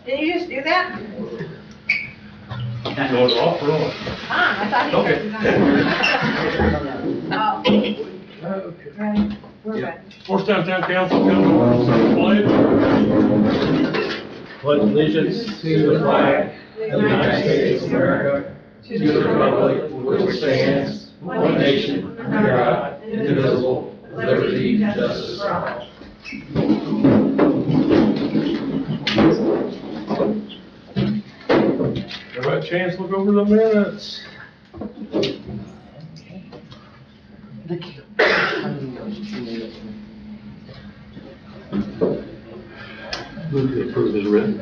Did you just do that? No, it's off or on? I thought he Okay. Oh. Ready? We're ready. Morristown Town Council, come to order, pledge. Pledge allegiance to the flag of the United States of America, to the republic for which it stands, one nation, under God, indivisible, with liberty and justice for all. Everybody chance to look over the minutes. Move to approve as written.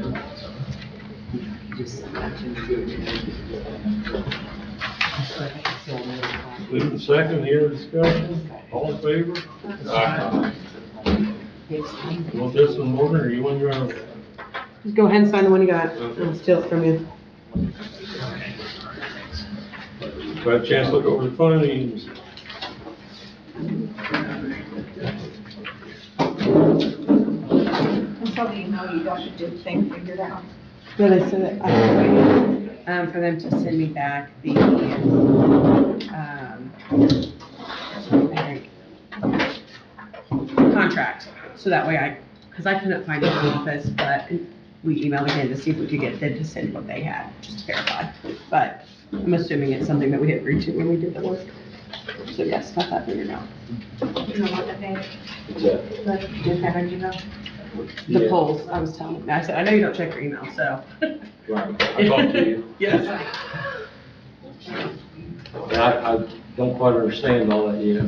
Move to second, any other discussion? All in favor? Aye. You want this one, Morgan, or you want your own? Just go ahead and sign the one you got. I'll steal it from you. Do I have a chance to look over the findings? That's how you know you got the thing figured out. Yeah, they said that I was waiting, for them to send me back the, contract. So that way because I couldn't find it in the office, but we emailed again to see if we could get them to send what they had, just to verify. But I'm assuming it's something that we had agreed to when we did the work. So yes, got that figured out. You know what that means? But you didn't have any email? The polls, I was telling them. I said, I know you don't check your email, so. Right, I talked to you. Yes. And I don't quite understand all that yet.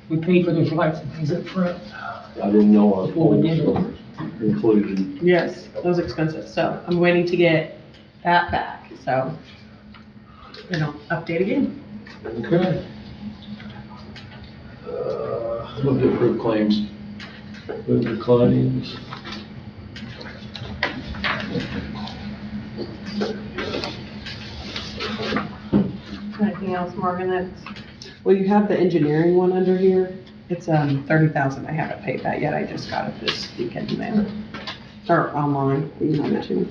We paid for those lights and things up front. I didn't know our Before we did polls were included. Yes, that was expensive, so I'm waiting to get that back, so. And I'll update again. Okay. Move to approve claims. Move to claims. Anything else, Morgan, that's? Well, you have the engineering one under here. It's, 30,000. I haven't paid that yet. I just got it this weekend in there. Or online, you know, that too.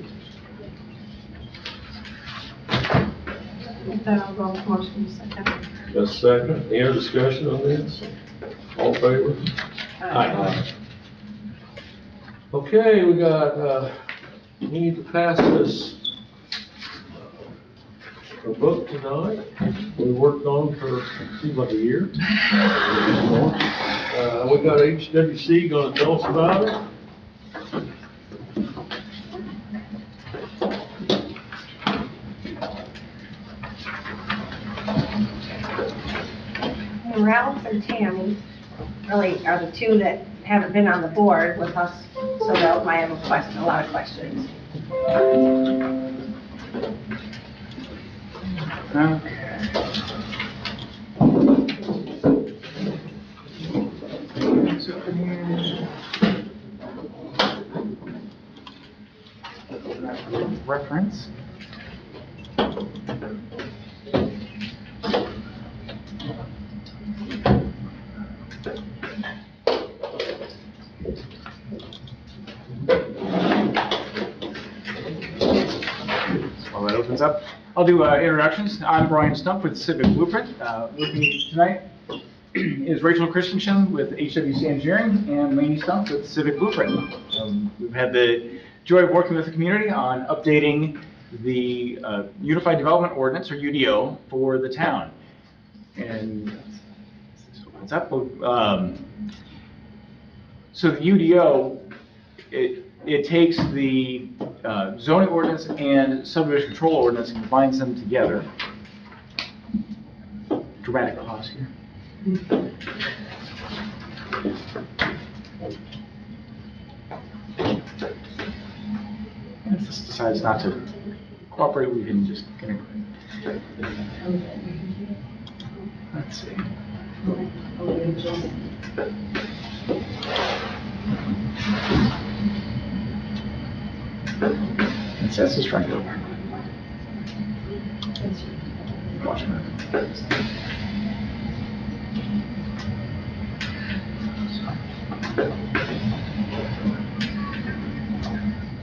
Then I'll go with motion second. Just a second, any other discussion on this? All in favor? Aye. Okay, we got, we need to pass this a book tonight. We worked on for, seems like a year. We got HWC gonna tell us about it. And Ralph and Tammy really are the two that haven't been on the board with us, so they'll might have a lot of questions. Reference. While that opens up, I'll do introductions. I'm Brian Stump with Civic Blueprint. With me tonight is Rachel Christensen with HWC Engineering and Lainey Stump with Civic Blueprint. We've had the joy of working with the community on updating the Unified Development Ordinance, or UDO, for the town. And this opens up. So the UDO, it takes the zoning ordinance and subdivision control ordinance and combines them together. Dramatic pause here. If this decides not to cooperate, we can just integrate. Let's see. It says it's trying to go. Watch that.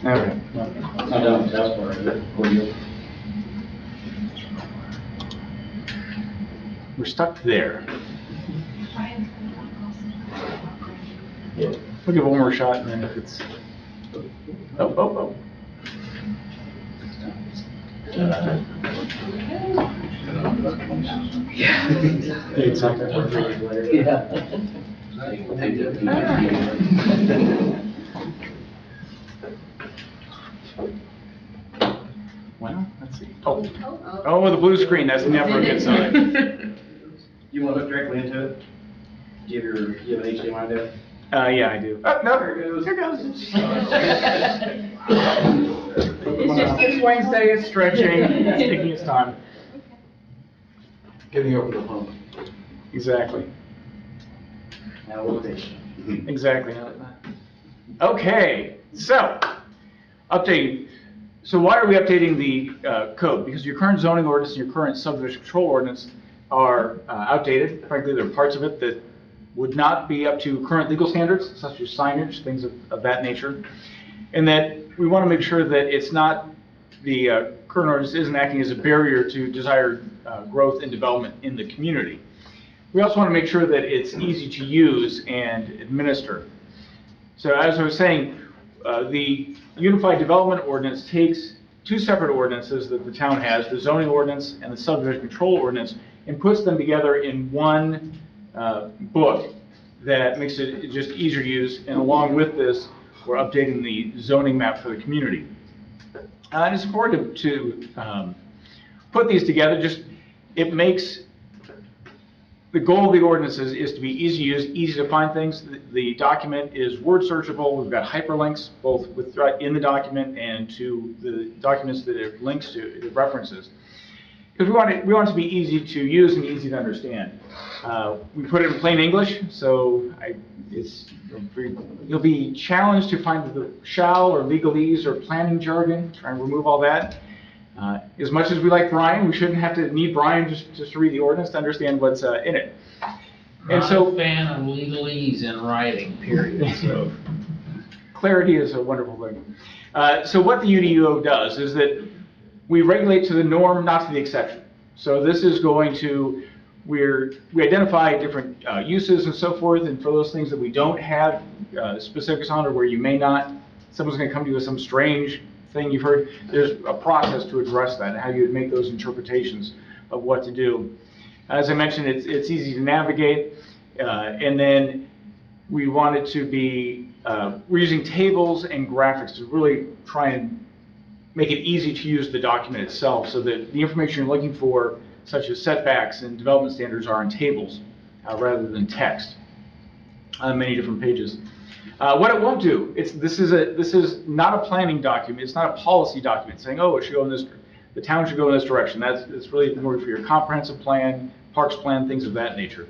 Okay. I don't, that's where it is. We're stuck there. We'll give it one more shot, and then if it's, oh. Well, let's see. Oh, the blue screen, that's never a good sign. You want to look directly into it? Do you have an HDMI there? Yeah, I do. Oh, no, there it goes. It's Wednesday, it's stretching, it's taking its time. Getting over the hump. Exactly. Now we'll take. Exactly. Okay, so, update. So why are we updating the code? Because your current zoning ordinance and your current subdivision control ordinance are outdated. Frankly, there are parts of it that would not be up to current legal standards, such as signage, things of that nature. And that we want to make sure that it's not, the current ordinance isn't acting as a barrier to desired growth and development in the community. We also want to make sure that it's easy to use and administer. So as I was saying, the Unified Development Ordinance takes two separate ordinances that the town has, the zoning ordinance and the subdivision control ordinance, and puts them together in one book that makes it just easier to use. And along with this, we're updating the zoning map for the community. And it's important to put these together. Just, it makes, the goal of the ordinances is to be easy to use, easy to find things. The document is word searchable. We've got hyperlinks both in the document and to the documents that it links to, the references. Because we want it to be easy to use and easy to understand. We put it in plain English, so you'll be challenged to find the shall or legalese or planning jargon, try and remove all that. As much as we like Brian, we shouldn't have to need Brian just to read the ordinance to understand what's in it. And Not so, a fan of legalese in writing, period, so. Clarity is a wonderful thing. So what the UDO does is that we regulate to the norm, not to the exception. So this is going to, we identify different uses and so forth, and for those things that we don't have specifics on, or where you may not, someone's going to come to you with some strange thing you've heard, there's a process to address that and how you would make those interpretations of what to do. As I mentioned, it's easy to navigate, and then we want it to be, we're using tables and graphics to really try and make it easy to use the document itself, so that the information you're looking for, such as setbacks and development standards, are in tables rather than text on many different pages. What it won't do, this is not a planning document. It's not a policy document saying, oh, it should go in this, the town should go in this direction. It's really more for your comprehensive plan, parks plan, things of that nature.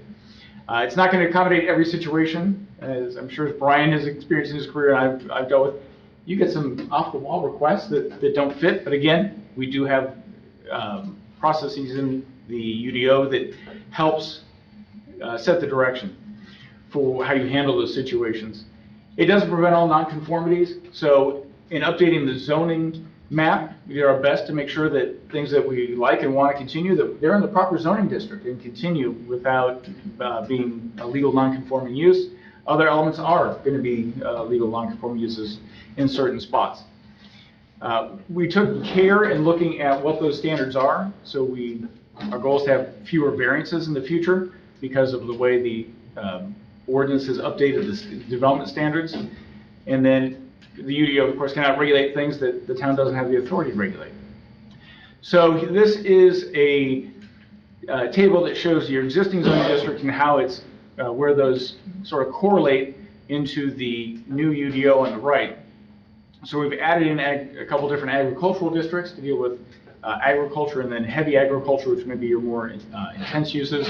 It's not going to accommodate every situation, as I'm sure Brian has experienced in his career and I've dealt with. You get some off-the-wall requests that don't fit, but again, we do have processes in the UDO that helps set the direction for how you handle those situations. It doesn't prevent all nonconformities, so in updating the zoning map, we did our best to make sure that things that we like and want to continue, that they're in the proper zoning district and continue without being a legal nonconforming use. Other elements are going to be legal nonconforming uses in certain spots. We took care in looking at what those standards are, so our goal is to have fewer variances in the future because of the way the ordinance has updated the development standards. And then the UDO, of course, cannot regulate things that the town doesn't have the authority to regulate. So this is a table that shows your existing zoning district and how it's, where those sort of correlate into the new UDO on the right. So we've added in a couple different agricultural districts to deal with agriculture, and then heavy agriculture, which may be your more intense uses.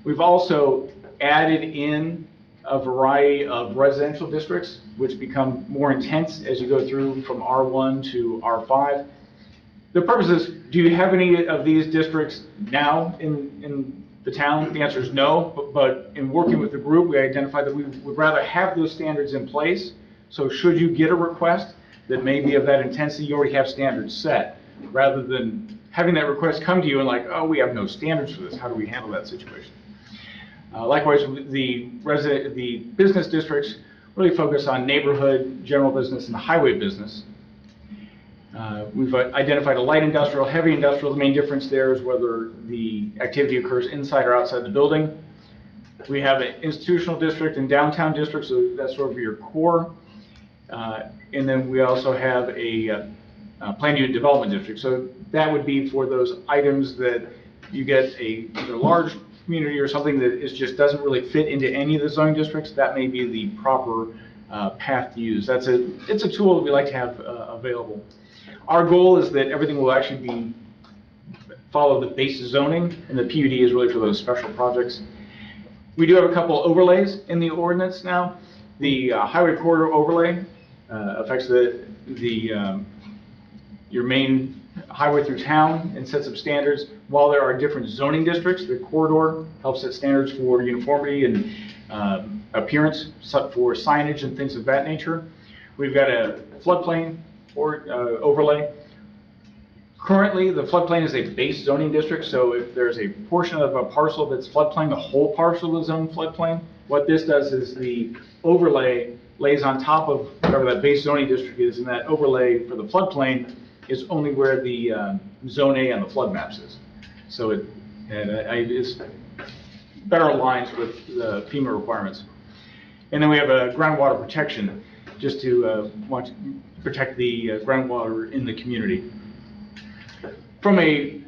We've also added in a variety of residential districts, which become more intense as you go through from R1 to R5. The purpose is, do you have any of these districts now in the town? The answer is no, but in working with the group, we identified that we would rather have those standards in place. So should you get a request that may be of that intensity, you already have standards set, rather than having that request come to you and like, oh, we have no standards for this, how do we handle that situation? Likewise, the business districts really focus on neighborhood, general business, and highway business. We've identified a light industrial, heavy industrial. The main difference there is whether the activity occurs inside or outside the building. We have an institutional district and downtown district, so that's sort of your core. And then we also have a planned unit development district. So that would be for those items that you get either a large community or something that just doesn't really fit into any of the zoning districts. That may be the proper path to use. It's a tool that we like to have available. Our goal is that everything will actually follow the base zoning, and the PUD is really for those special projects. We do have a couple overlays in the ordinance now. The highway corridor overlay affects your main highway through town and sets up standards. While there are different zoning districts, the corridor helps set standards for uniformity and appearance, for signage and things of that nature. We've got a floodplain overlay. Currently, the floodplain is a base zoning district, so if there's a portion of a parcel that's floodplain, the whole parcel is zoned floodplain. What this does is the overlay lays on top of whatever that base zoning district is, and that overlay for the floodplain is only where the Zone A on the flood maps is. So it's better aligns with the FEMA requirements. And then we have a groundwater protection, just to want to protect the groundwater in the community. From the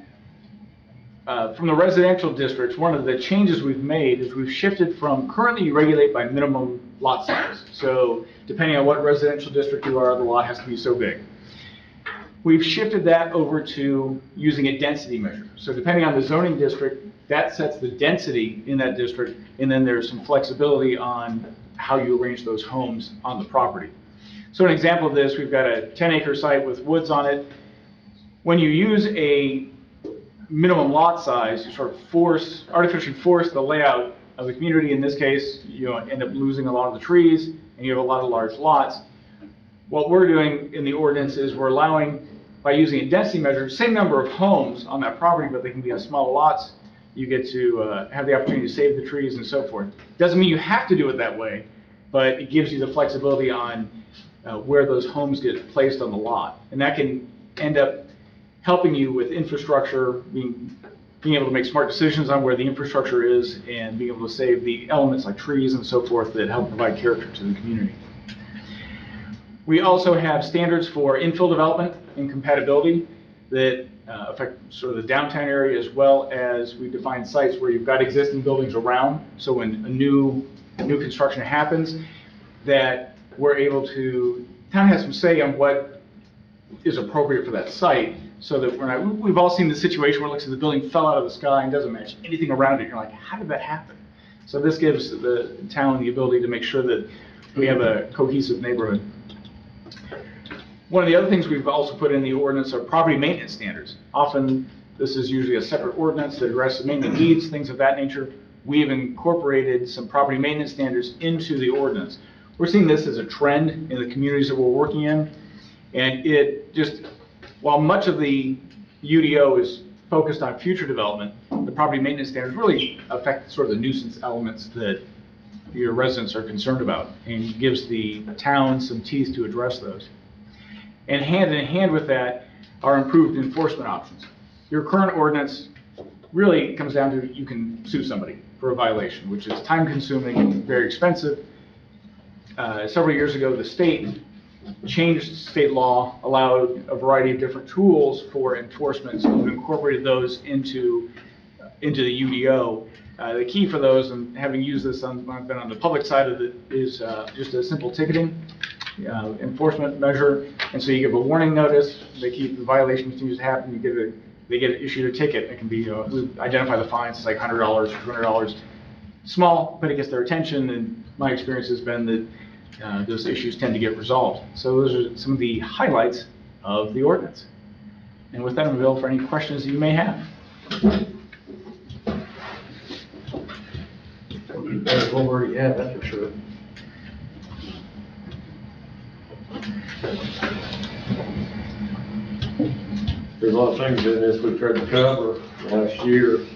residential districts, one of the changes we've made is we've shifted from currently you regulate by minimum lot size. So depending on what residential district you are, the lot has to be so big. We've shifted that over to using a density measure. So depending on the zoning district, that sets the density in that district, and then there's some flexibility on how you arrange those homes on the property. So an example of this, we've got a 10-acre site with woods on it. When you use a minimum lot size, you sort of artificially force the layout of the community. In this case, you end up losing a lot of the trees, and you have a lot of large lots. What we're doing in the ordinance is we're allowing, by using a density measure, same number of homes on that property, but they can be on smaller lots. You get to have the opportunity to save the trees and so forth. Doesn't mean you have to do it that way, but it gives you the flexibility on where those homes get placed on the lot. And that can end up helping you with infrastructure, being able to make smart decisions on where the infrastructure is, and being able to save the elements like trees and so forth that help provide character to the community. We also have standards for infill development and compatibility that affect sort of the downtown area, as well as we define sites where you've got existing buildings around. So when a new construction happens, that we're able to, town has some say on what is appropriate for that site, so that we've all seen the situation where it looks like the building fell out of the sky and doesn't match anything around it. You're like, how did that happen? So this gives the town the ability to make sure that we have a cohesive neighborhood. One of the other things we've also put in the ordinance are property maintenance standards. Often, this is usually a separate ordinance that addresses maintenance needs, things of that nature. We've incorporated some property maintenance standards into the ordinance. We're seeing this as a trend in the communities that we're working in, and it just, while much of the UDO is focused on future development, the property maintenance standards really affect sort of the nuisance elements that your residents are concerned about, and gives the town some teeth to address those. And hand in hand with that are improved enforcement options. Your current ordinance really comes down to you can sue somebody for a violation, which is time consuming and very expensive. Several years ago, the state changed state law, allowed a variety of different tools for enforcement, so we've incorporated those into the UDO. The key for those, and having used this when I've been on the public side of it, is just a simple ticketing enforcement measure. And so you give a warning notice, they keep the violation continues to happen, they get issued a ticket. It can be, we identify the fines, it's like $100 or $200. Small, but it gets their attention, and my experience has been that those issues tend to get resolved. So those are some of the highlights of the ordinance. And with that, I'm available for any questions that you may have. Better than what we already have, that's for sure. There's a lot of things in this we tried to cover last year.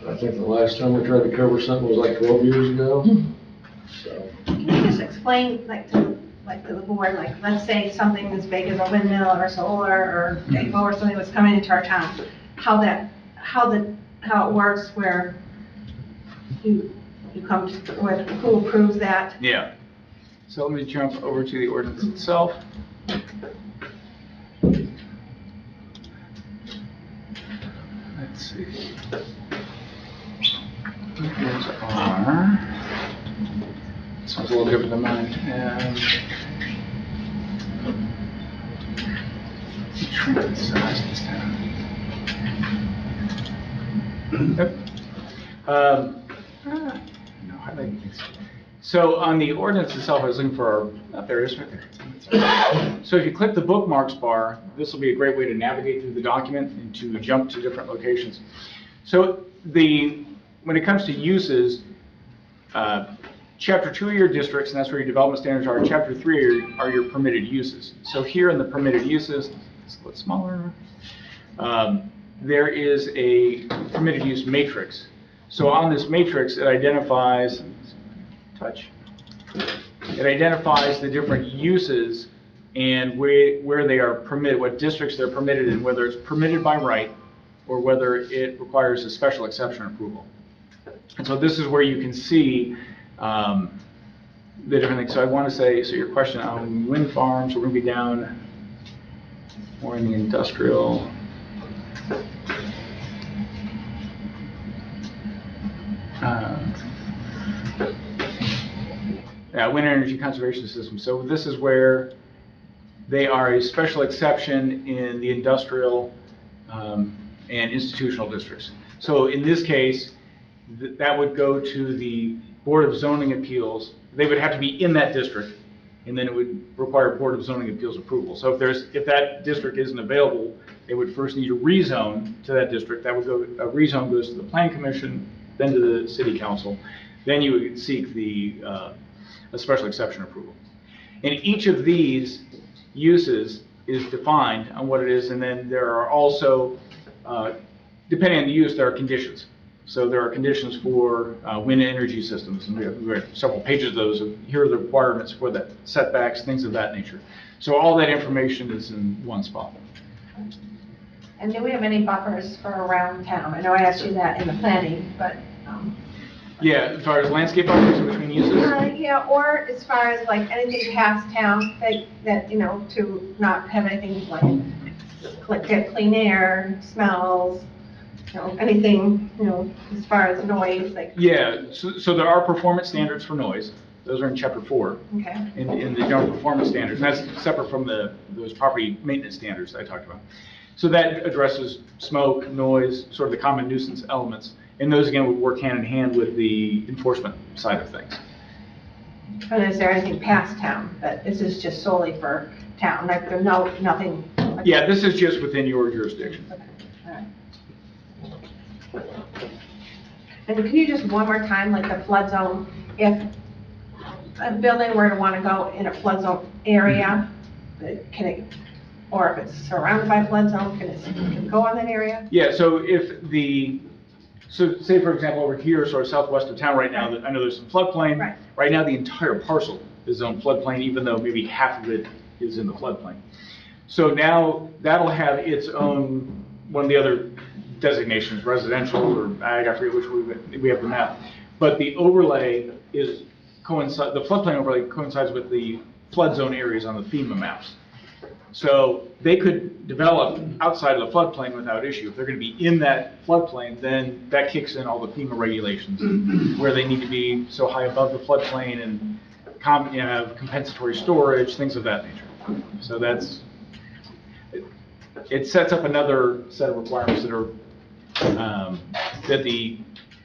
I think the last time we tried to cover something was like 12 years ago. So, Can you just explain, to the board, like, let's say something as big as a windmill or solar or Gecko or something was coming into our town, how it works where you come to, who approves that? Yeah. So let me jump over to the ordinance itself. Let's see. Here's our, this one's a little different than mine. Trim the size this time. Yep. No highlighting things. So on the ordinance itself, I was looking for our, there it is right there. So if you click the bookmarks bar, this will be a great way to navigate through the document and to jump to different locations. So when it comes to uses, Chapter 2 are your districts, and that's where your development standards are. Chapter 3 are your permitted uses. So here in the permitted uses, it's a little smaller, there is a permitted use matrix. So on this matrix, it identifies, it identifies the different uses and where they are permitted, what districts they're permitted in, whether it's permitted by right or whether it requires a special exception approval. And so this is where you can see the different things. So I want to say, so your question on wind farms, we're going to be down more in the industrial. Wind energy conservation system. So this is where they are a special exception in the industrial and institutional districts. So in this case, that would go to the Board of Zoning Appeals. They would have to be in that district, and then it would require Board of Zoning Appeals approval. So if that district isn't available, they would first need a rezone to that district. That would go, a rezone goes to the Plan Commission, then to the City Council. Then you would seek a special exception approval. And each of these uses is defined on what it is, and then there are also, depending on the use, there are conditions. So there are conditions for wind energy systems, and we have several pages of those. Here are the requirements for that, setbacks, things of that nature. So all that information is in one spot. And do we have any buffers for around town? I know I asked you that in the planning, but. Yeah, as far as landscape buffers between uses? Yeah, or as far as like anything past town that, you know, to not have anything like get clean air, smells, you know, anything, you know, as far as noise, like. Yeah, so there are performance standards for noise. Those are in Chapter 4. Okay. In the general performance standards. And that's separate from those property maintenance standards that I talked about. So that addresses smoke, noise, sort of the common nuisance elements. And those, again, would work hand in hand with the enforcement side of things. But is there anything past town that this is just solely for town? Like there's nothing? Like. Yeah, this is just within your jurisdiction. Okay, all right. And can you just one more time, like the flood zone, if a building were to want to go in a flood zone area, can it, or if it's surrounded by a flood zone, can it go on that area? Yeah, so so say for example over here, sort of southwest of town right now, I know there's some floodplain. Right. Right now the entire parcel is on floodplain, even though maybe half of it is in the floodplain. So now that'll have its own, one of the other designations, residential or ag, I forget which we have the map. But the overlay the floodplain overlay coincides with the flood zone areas on the FEMA maps. So they could develop outside of the floodplain without issue. If they're going to be in that floodplain, then that kicks in all the FEMA regulations where they need to be so high above the floodplain and have compensatory storage, things of that nature. So it sets up another set of requirements that are that the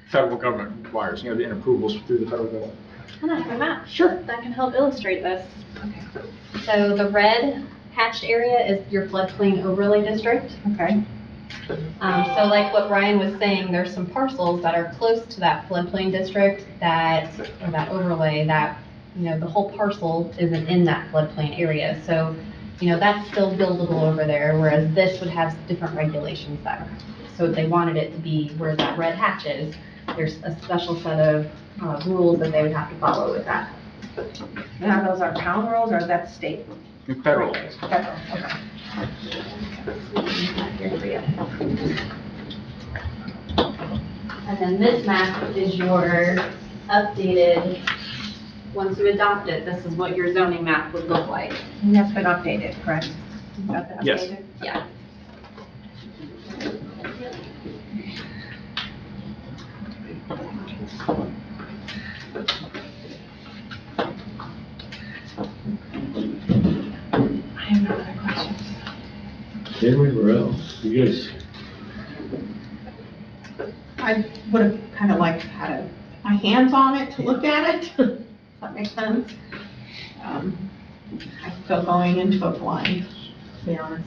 federal government requires, and approvals through the federal government. Can I have a map? Sure. That can help illustrate this. So the red hatched area is your floodplain overlay district. Okay. So like what Brian was saying, there's some parcels that are close to that floodplain district that overlay that the whole parcel isn't in that floodplain area. So, that's still buildable over there, whereas this would have different regulations that, so if they wanted it to be where that red hatch is, there's a special set of rules that they would have to follow with that. Now, those are town rules, or is that state? Federal. Federal, okay. Here for you. And then this map is your updated, once you adopt it, this is what your zoning map would look like. And that's been updated, correct? That's been Yes. updated? Yeah. I have no other questions. Tammy, Ralph, you guys, I would have kind of liked had my hands on it to look at it. Does that make sense? I'm still going into a blind, to be honest.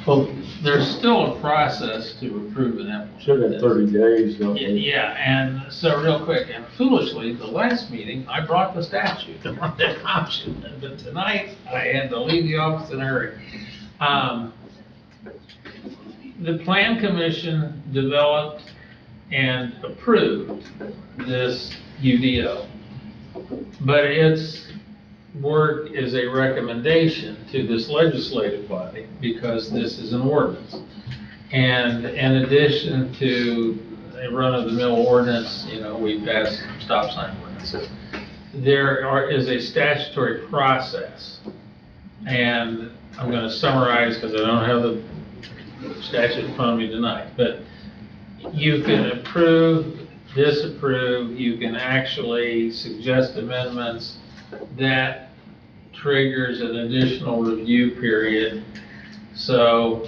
Well, there's still a process to approve an application. should have 30 days, don't Yeah, we? yeah, and so real quick, and foolishly, the last meeting, I brought the statute, I brought that option, but tonight, I had to leave the office in a hurry. The Plan Commission developed and approved this UDO, but its work is a recommendation to this legislative body because this is an ordinance. And in addition to a run-of-the-mill ordinance, we pass stop sign ordinances, is a statutory process. And I'm going to summarize because I don't have the statute in front of me tonight, but you can approve, disapprove, you can actually suggest amendments. That triggers an additional review period. So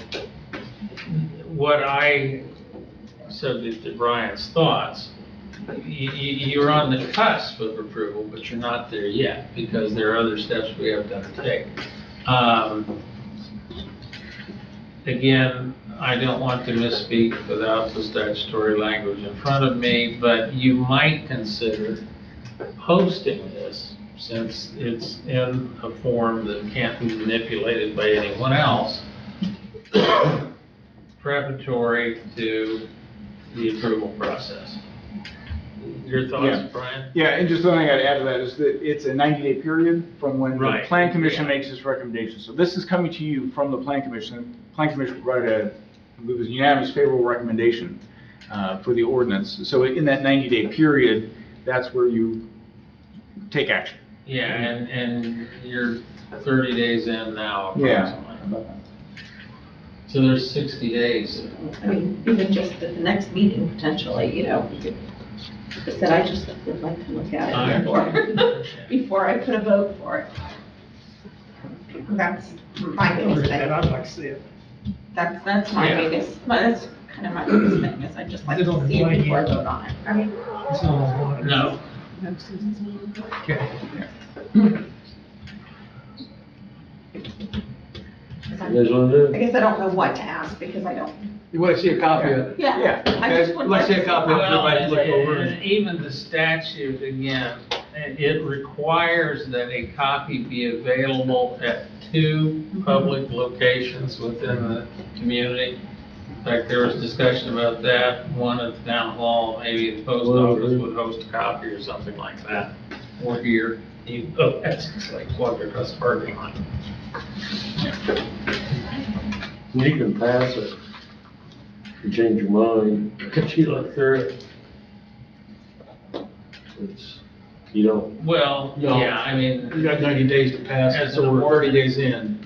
what I, subject to Brian's thoughts, you're on the cusp of approval, but you're not there yet because there are other steps we have to undertake. Again, I don't want to misspeak without the statutory language in front of me, but you might consider posting this, since it's in a form that can't be manipulated by anyone else, preparatory to the approval process. Your Yeah. thoughts, Brian? Yeah, and just the thing I'd add to that is that it's a 90-day period from when the Right. Plan Commission Yeah. makes its recommendation. So this is coming to you from the Plan Commission. Plan Commission provided a unanimous favorable recommendation for the ordinance. So in that 90-day period, that's where you take action. Yeah, and you're 30 days in now, Yeah. approximately. So there's 60 days. I mean, even just at the next meeting, potentially, we could, I said, I just would like to look at I it before, understand. before I put a vote for it. That's my biggest thing. I'd like to see it. That's my Yeah. biggest, that's kind of my biggest thing, is I just like to see it before I vote on it. I mean, It's not online. No. Okay. You guys want to do I it? guess I don't know what to ask, because I don't, You want to see a copy of it? yeah. I just would Let's see a copy of it, Well, everybody look over and it. even the statute, again, it requires that a copy be available at 2 public locations within the community. In fact, there was discussion about that, one at the town hall, maybe the post office would host a copy or something like that. Or here, that's just like plug across the parking lot. You can pass it. If you change your mind, Could you look through it? it's, you don't, Well, No. yeah, I mean. You got 90 days to pass it, As so an we're 30 days in.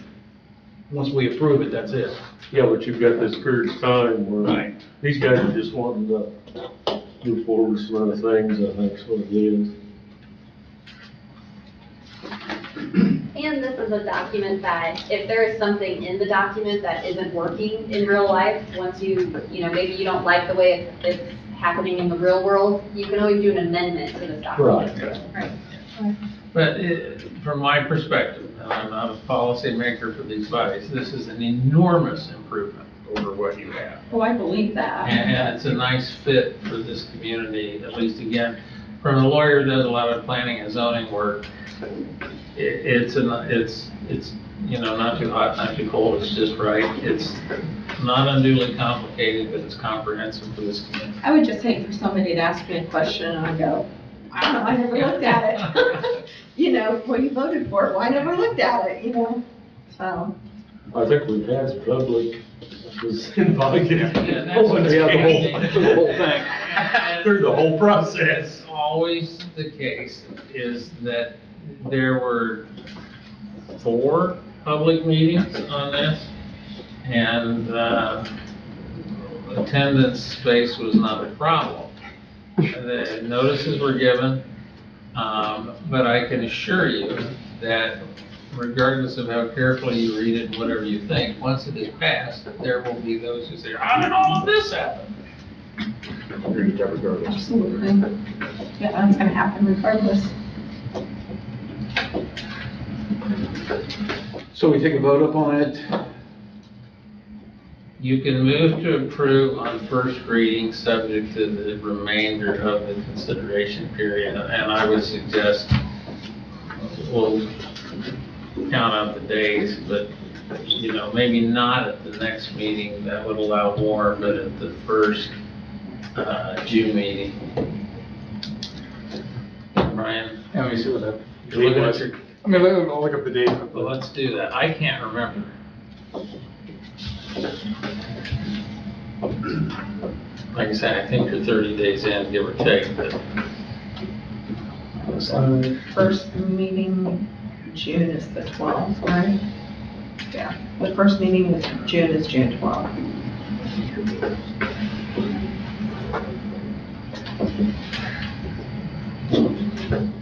Once we approve it, that's it. yeah, but you've got this period of time where Right. these guys are just wanting to move forward with some other things, I think is what it is. And this is a document that, if there is something in the document that isn't working in real life, once maybe you don't like the way it's happening in the real world, you can always do an amendment to this document. But from my perspective, and I'm not a policymaker for these bodies, this is an enormous improvement over what you have. Oh, I believe that. And it's a nice fit for this community, at least again, from a lawyer who does a lot of planning and zoning work. It's, you know, not too hot, not too cold, it's just right. It's not unduly complicated, but it's comprehensive for this community. I would just hate for somebody to ask me a question and I go, I don't know, I never looked at it. You know, what you voted for, well, I never looked at it, you know, so. I think we've had public was invited. Yeah, that's Oh, what's yeah, the whole And through the whole process. It's always the case is that there were 4 public meetings on this, and attendance space was not a problem. The notices were given, but I can assure you that regardless of how carefully you read it and whatever you think, once it is passed, there will be those who say, how did all of this happen? Absolutely. Yeah, that's gonna happen regardless. So we take a vote up on it. You can move to approve on first reading, subject to the remainder of the consideration period, and I would suggest we'll count out the days, but, you know, maybe not at the next meeting, that would allow more, but at the first June meeting. Brian, Let me see what that. you're looking at your, I mean, I'll look up the date. well, let's do that. I can't remember. Like I said, I think you're 30 days in, give or take, but. First meeting, June is the 12th, right? Yeah, the first meeting in June is June 12th.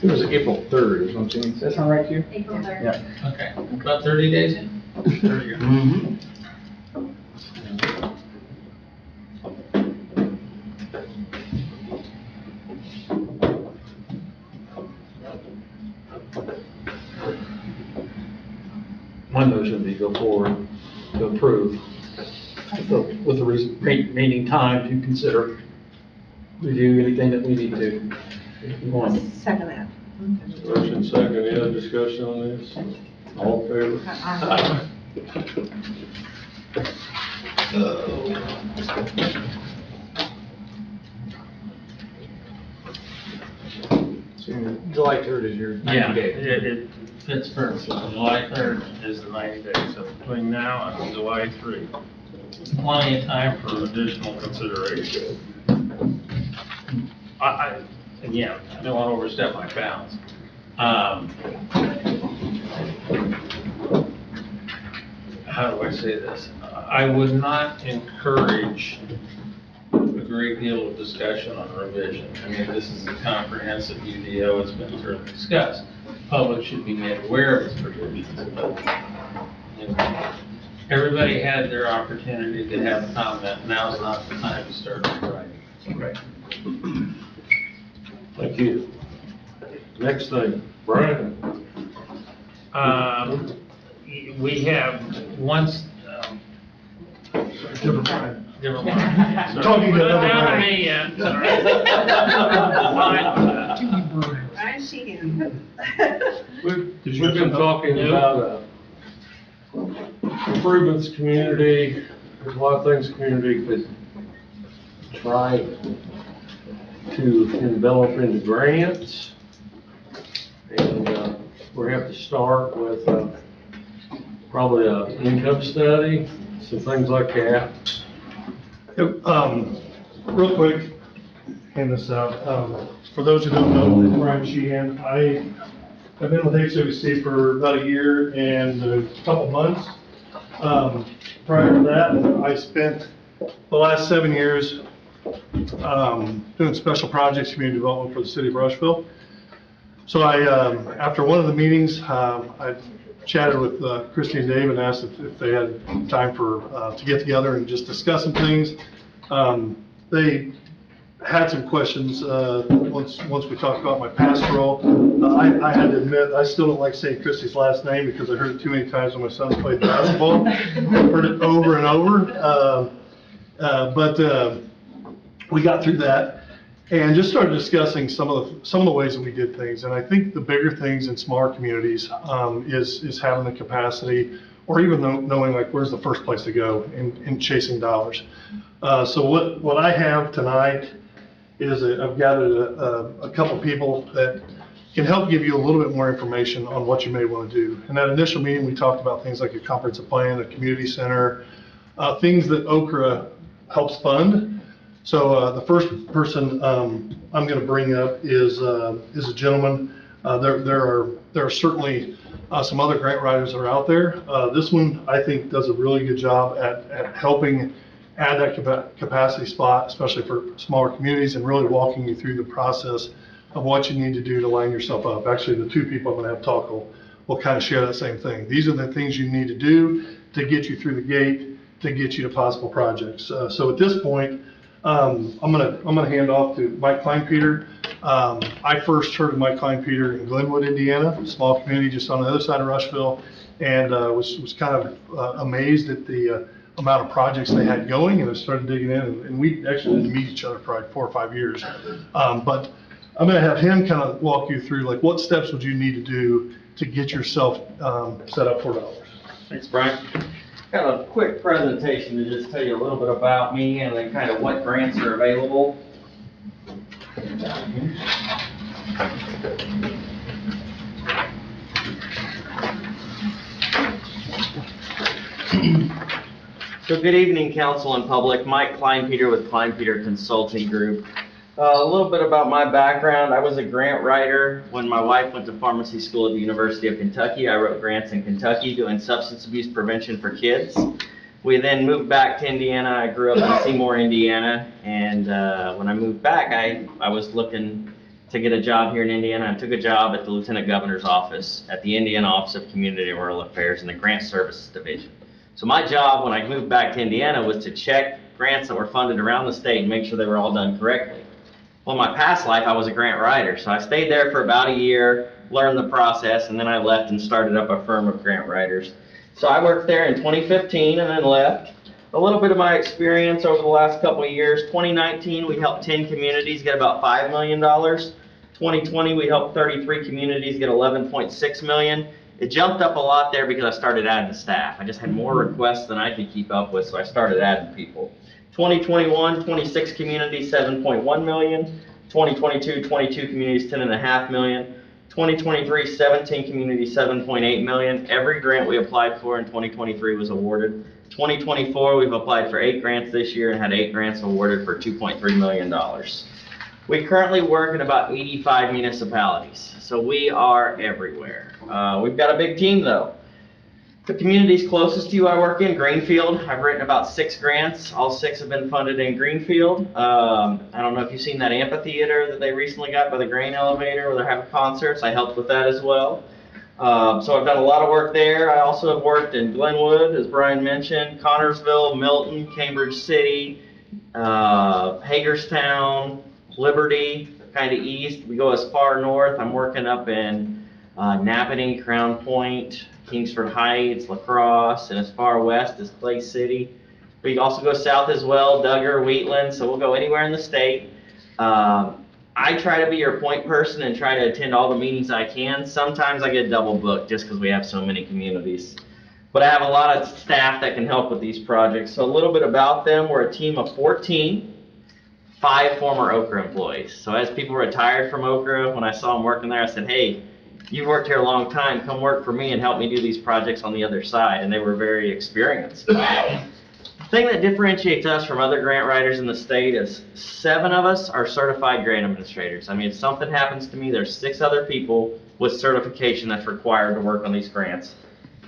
It was April 3rd, is what I'm saying. Does that sound right to you? April 3rd. Yeah. Okay, about 30 days in? There you go. Mm-hmm. My motion would be go forward to approve with the remaining time to consider, review anything that we need to. If you want. Second that. Motion second, any other discussion on this? All in favor? Aye. So July 3rd is your Yeah, 90 days. it fits perfectly. July 3rd is the 90 days, so between now and July 3. Plenty of time for additional consideration. Again, I don't want to overstep my bounds. How do I say this? I would not encourage a great deal of discussion on revision. I mean, this is a comprehensive UDO, it's been thoroughly discussed. Public should be made aware of its provisions, but, you know, everybody had their opportunity to have comment. Now's not the time to start rewriting. Right. Thank you. Next thing, Brian. We have once, Different time. never mind. Sorry. Talking to Put it another down to Brian. me yet, sorry. I'm cheating. We've been talking about improvements community, there's a lot of things community could try to envelop into grants. And we have to start with probably an income study, some things like that. Real quick, hand this out. For those who don't know, I'm Brian Sheehan. I've been with HWC for about a year and a couple months. Prior to that, I spent the last 7 years doing special projects, community development for the city of Rushville. So after one of the meetings, I chatted with Kristi and Dave and asked if they had time to get together and just discuss some things. They had some questions, once we talked about my pastoral. I had to admit, I still don't like saying Kristi's last name because I heard it too many times when my son played basketball. Heard it over and over. But we got through that and just started discussing some of the ways that we did things. And I think the bigger things in smaller communities, is having the capacity, or even knowing like where's the first place to go in chasing dollars. So what I have tonight is I've gathered a couple people that can help give you a little bit more information on what you may want to do. In that initial meeting, we talked about things like a comprehensive plan, a community center, things that Okra helps fund. So the first person I'm going to bring up is a gentleman. There are certainly some other grant writers that are out there. This one, I think, does a really good job at helping add that capacity spot, especially for smaller communities, and really walking you through the process of what you need to do to line yourself up. Actually, the two people I'm going to have talk will kind of share that same thing. These are the things you need to do to get you through the gate, to get you to possible projects. So at this point, I'm gonna hand off to Mike Kleinpeter. I first heard of Mike Kleinpeter in Glenwood, Indiana, a small community just on the other side of Rushville, and was kind of amazed at the amount of projects they had going, and I started digging in, and we actually didn't meet each other for like 4 or 5 years. But I'm gonna have him kind of walk you through like what steps would you need to do to get yourself set up for dollars. Thanks, Brian. Got a quick presentation to just tell you a little bit about me and then kind of what grants are available. So good evening, council and public. Mike Kleinpeter with Kleinpeter Consulting Group. A little bit about my background. I was a grant writer when my wife went to pharmacy school at the University of Kentucky. I wrote grants in Kentucky doing substance abuse prevention for kids. We then moved back to Indiana. I grew up in Seymour, Indiana, and when I moved back, I was looking to get a job here in Indiana. I took a job at the Lieutenant Governor's office at the Indiana Office of Community and Rural Affairs in the Grant Services Division. So my job when I moved back to Indiana was to check grants that were funded around the state and make sure they were all done correctly. Well, in my past life, I was a grant writer, so I stayed there for about a year, learned the process, and then I left and started up a firm of grant writers. So I worked there in 2015 and then left. A little bit of my experience over the last couple of years. 2019, we helped 10 communities get about $5 million. 2020, we helped 33 communities get $11.6 million. It jumped up a lot there because I started adding staff. I just had more requests than I could keep up with, so I started adding people. 2021, 26 communities, $7.1 million. 2022, 22 communities, $10.5 million. 2023, 17 communities, $7.8 million. Every grant we applied for in 2023 was awarded. 2024, we've applied for 8 grants this year and had 8 grants awarded for $2.3 million. We currently work in about 85 municipalities, so we are everywhere. We've got a big team though. The communities closest to you I work in, Greenfield. I've written about 6 grants. All 6 have been funded in Greenfield. I don't know if you've seen that amphitheater that they recently got by the grain elevator where they're having concerts. I helped with that as well. So I've done a lot of work there. I also have worked in Glenwood, as Brian mentioned, Connorsville, Milton, Cambridge City, Hagerstown, Liberty, kind of east. We go as far north. I'm working up in Napanee, Crown Point, Kingsford Heights, La Crosse, and as far west as Clay City. We also go south as well, Duggar, Wheatland, so we'll go anywhere in the state. I try to be your point person and try to attend all the meetings I can. Sometimes I get double booked just because we have so many communities. But I have a lot of staff that can help with these projects. So a little bit about them. We're a team of 14, 5 former Okra employees. So as people retired from Okra, when I saw them working there, I said, hey, you've worked here a long time, come work for me and help me do these projects on the other side. And they were very experienced. The thing that differentiates us from other grant writers in the state is 7 of us are certified grant administrators. I mean, if something happens to me, there's 6 other people with certification that's required to work on these grants.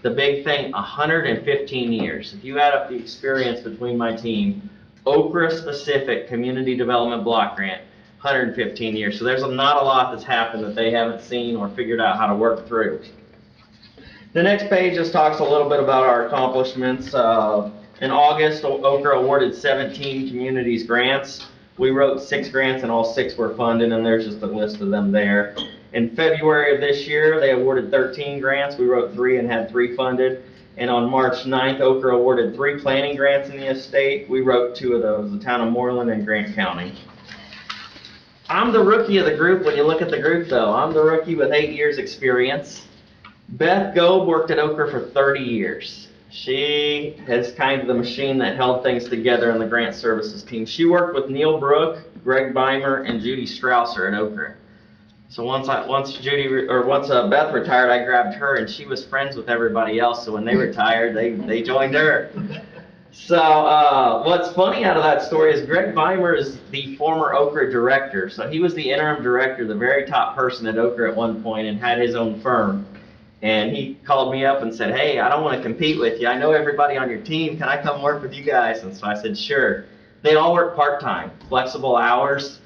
The big thing, 115 years. If you add up the experience between my team, Okra-specific community development block grant, 115 years. So there's not a lot that's happened that they haven't seen or figured out how to work through. The next page just talks a little bit about our accomplishments. In August, Okra awarded 17 communities grants. We wrote 6 grants and all 6 were funded, and there's just a list of them there. In February of this year, they awarded 13 grants. We wrote 3 and had 3 funded. And on March 9th, Okra awarded 3 planning grants in the estate. We wrote 2 of those, the town of Moreland and Grant County. I'm the rookie of the group when you look at the group though. I'm the rookie with 8 years experience. Beth Goeb worked at Okra for 30 years. She is kind of the machine that held things together in the grant services team. She worked with Neil Brook, Greg Beimer, and Judy Strausser at Okra. So once Beth retired, I grabbed her, and she was friends with everybody else. So when they retired, they joined her. So what's funny out of that story is Greg Beimer is the former Okra director. So he was the interim director, the very top person at Okra at one point, and had his own firm. And he called me up and said, "Hey, I don't want to compete with you. I know everybody on your team. Can I come work with you guys?" And so I said, "Sure." They all work part-time, flexible hours.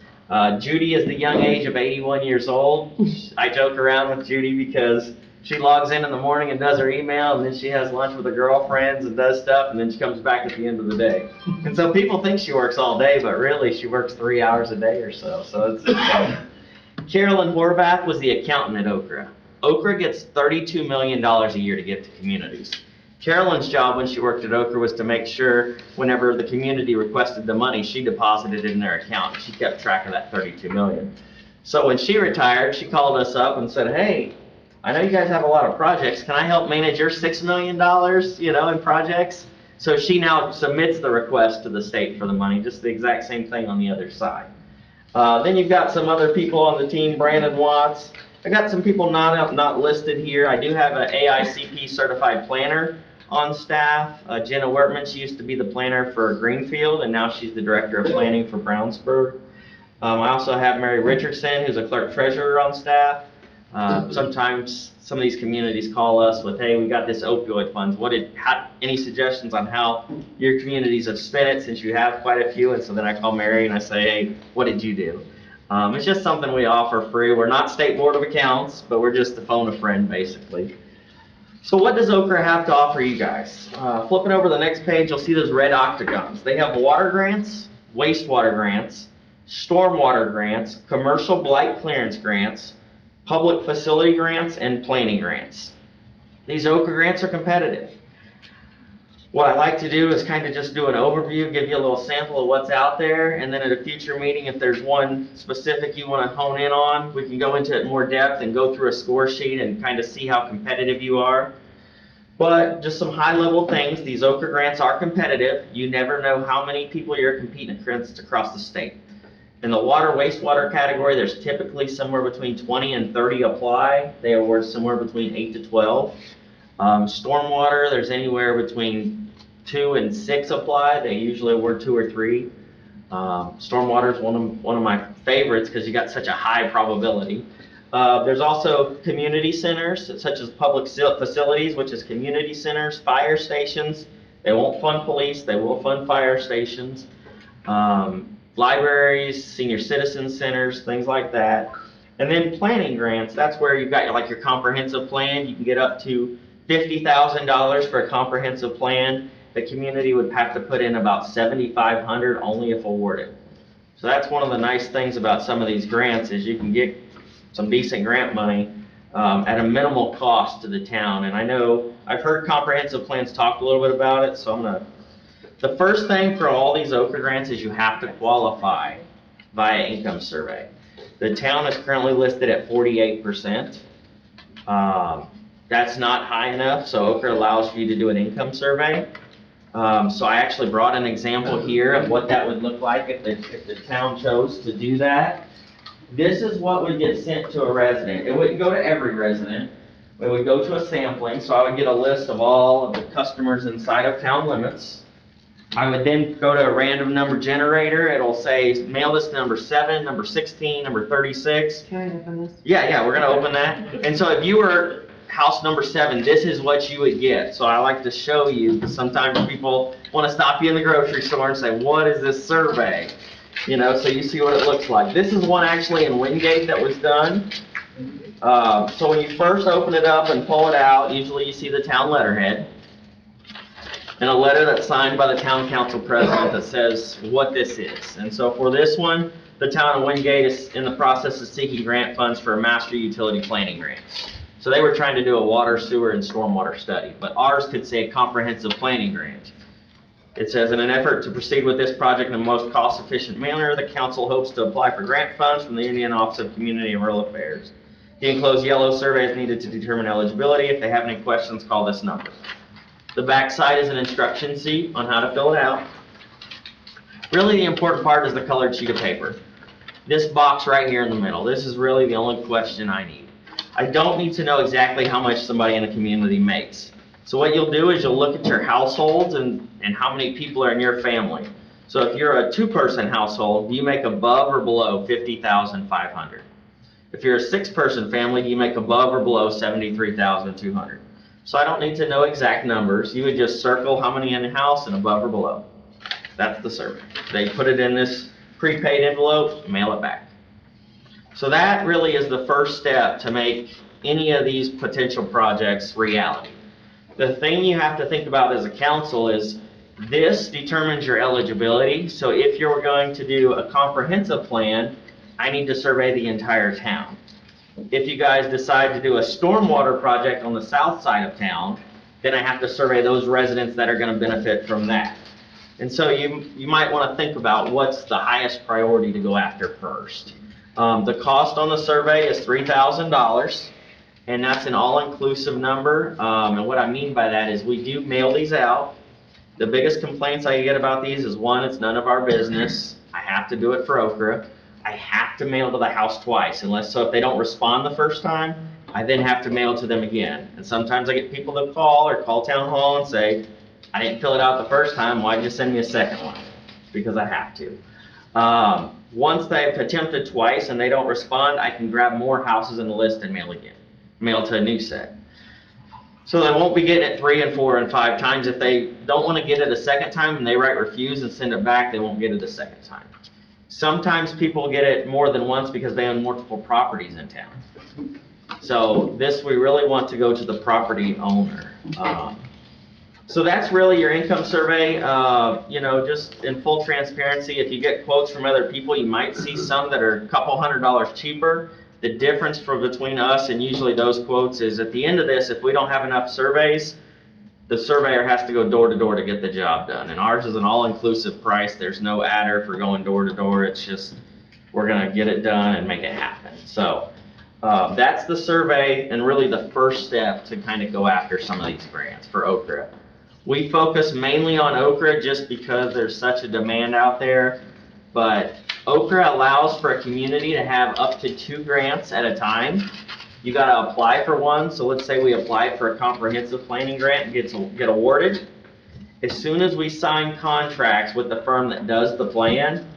Judy is the young age of 81 years old. I joke around with Judy because she logs in the morning and does her email, and then she has lunch with her girlfriends and does stuff, and then she comes back at the end of the day. And so people think she works all day, but really she works 3 hours a day or so. So it's Carolyn Horvath was the accountant at Okra. Okra gets $32 million a year to give to communities. Carolyn's job when she worked at Okra was to make sure whenever the community requested the money, she deposited it in their account. She kept track of that $32 million. So when she retired, she called us up and said, "Hey, I know you guys have a lot of projects. Can I help manage your $6 million, in projects?" So she now submits the request to the state for the money, just the exact same thing on the other side. Then you've got some other people on the team, Brandon Watts. I got some people not listed here. I do have an AICP certified planner on staff. Jenna Wertman, she used to be the planner for Greenfield, and now she's the director of planning for Brownsburg. I also have Mary Richardson, who's a clerk-treasurer on staff. Sometimes some of these communities call us with, "Hey, we got this opioid funds. Any suggestions on how your communities have spent it, since you have quite a few?" And so then I call Mary and I say, "Hey, what did you do?" It's just something we offer free. We're not State Board of Accounts, but we're just to phone a friend, basically. So what does Okra have to offer you guys? Flipping over the next page, you'll see those red octagons. They have water grants, wastewater grants, stormwater grants, commercial blight clearance grants, public facility grants, and planning grants. These Okra grants are competitive. What I like to do is kind of just do an overview, give you a little sample of what's out there, and then at a future meeting, if there's one specific you want to hone in on, we can go into it in more depth and go through a score sheet and kind of see how competitive you are. But just some high-level things, these Okra grants are competitive. You never know how many people you're competing against across the state. In the water wastewater category, there's typically somewhere between 20 and 30 apply. They award somewhere between 8 to 12. Stormwater, there's anywhere between 2 and 6 apply. They usually award 2 or 3. Stormwater is one of my favorites because you got such a high probability. There's also community centers, such as public facilities, which is community centers, fire stations. They won't fund police, they will fund fire stations. Libraries, senior citizen centers, things like that. And then planning grants, that's where you've got your comprehensive plan. You can get up to $50,000 for a comprehensive plan. The community would have to put in about $7,500 only if awarded. So that's one of the nice things about some of these grants is you can get some decent grant money at a minimal cost to the town. And I know I've heard comprehensive plans talk a little bit about it, so the first thing for all these Okra grants is you have to qualify via income survey. The town is currently listed at 48%. That's not high enough, so Okra allows for you to do an income survey. So I actually brought an example here of what that would look like if the town chose to do that. This is what would get sent to a resident. It wouldn't go to every resident. It would go to a sampling, so I would get a list of all of the customers inside of town limits. I would then go to a random number generator. It'll say mail this to number 7, number 16, number 36. Can I open this? Yeah, we're gonna open that. And so if you were house number 7, this is what you would get. So I like to show you, because sometimes people want to stop you in the grocery store and say, "What is this survey?" So you see what it looks like. This is one actually in Wingate that was done. So when you first open it up and pull it out, usually you see the town letterhead. and a letter that's signed by the town council president that says what this is. And so for this one, the town of Wingate is in the process of seeking grant funds for a master utility planning grant. So they were trying to do a water, sewer, and stormwater study, but ours could say comprehensive planning grant. It says, in an effort to proceed with this project in the most cost-efficient manner, the council hopes to apply for grant funds from the Indiana Office of Community and Rural Affairs. The enclosed yellow survey is needed to determine eligibility. If they have any questions, call this number. The back side is an instruction sheet on how to fill it out. Really, the important part is the colored sheet of paper. This box right here in the middle, this is really the only question I need. I don't need to know exactly how much somebody in the community makes. So what you'll do is you'll look at your households and how many people are in your family. So if you're a two-person household, do you make above or below $50,500? If you're a six-person family, do you make above or below $73,200? So I don't need to know exact numbers. You would just circle how many in the house and above or below. That's the survey. They put it in this prepaid envelope, mail it back. So that really is the first step to make any of these potential projects reality. The thing you have to think about as a council is this determines your eligibility. So if you're going to do a comprehensive plan, I need to survey the entire town. If you guys decide to do a stormwater project on the south side of town, then I have to survey those residents that are going to benefit from that. And so you might want to think about what's the highest priority to go after first. The cost on the survey is $3,000, and that's an all-inclusive number. And what I mean by that is we do mail these out. The biggest complaints I get about these is, one, it's none of our business. I have to do it for Okra. I have to mail to the house twice, so if they don't respond the first time, I then have to mail to them again. And sometimes I get people that call or call town hall and say, I didn't fill it out the first time, why'd you send me a second one? Because I have to. Once they've attempted twice and they don't respond, I can grab more houses in the list and mail again. Mail to a new set. So they won't be getting it 3 and 4 and 5 times. If they don't want to get it a second time and they write refuse and send it back, they won't get it a second time. Sometimes people get it more than once because they own multiple properties in town. So this, we really want to go to the property owner. So that's really your income survey. Just in full transparency, if you get quotes from other people, you might see some that are a couple $100 cheaper. The difference between us and usually those quotes is at the end of this, if we don't have enough surveys, the surveyor has to go door to door to get the job done. And ours is an all-inclusive price. There's no adder for going door to door. It's just, we're gonna get it done and make it happen. So that's the survey and really the first step to kind of go after some of these grants for Okra. We focus mainly on Okra just because there's such a demand out there, but Okra allows for a community to have up to 2 grants at a time. You gotta apply for one, so let's say we apply for a comprehensive planning grant and get awarded. As soon as we sign contracts with the firm that does the plan,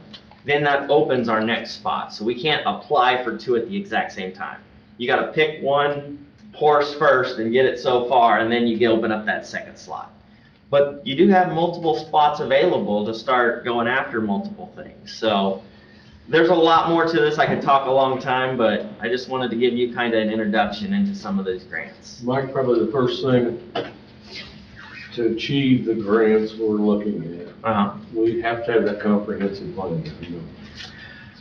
then that opens our next spot. So we can't apply for 2 at the exact same time. You gotta pick one horse first and get it so far, and then you open up that second slot. But you do have multiple spots available to start going after multiple things. So there's a lot more to this. I could talk a long time, but I just wanted to give you kind of an introduction into some of these grants. Mike, probably the first thing to achieve the grants we're looking at, we have to have that comprehensive plan.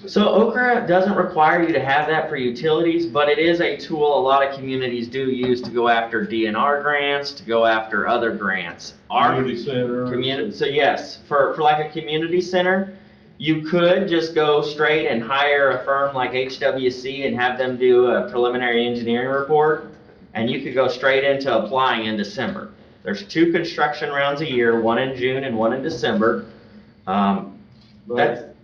So Okra doesn't require you to have that for utilities, but it is a tool a lot of communities do use to go after DNR grants, to go after other grants. Community center. So yes, for like a community center, you could just go straight and hire a firm like HWC and have them do a preliminary engineering report, and you could go straight into applying in December. There's 2 construction rounds a year, one in June and one in December.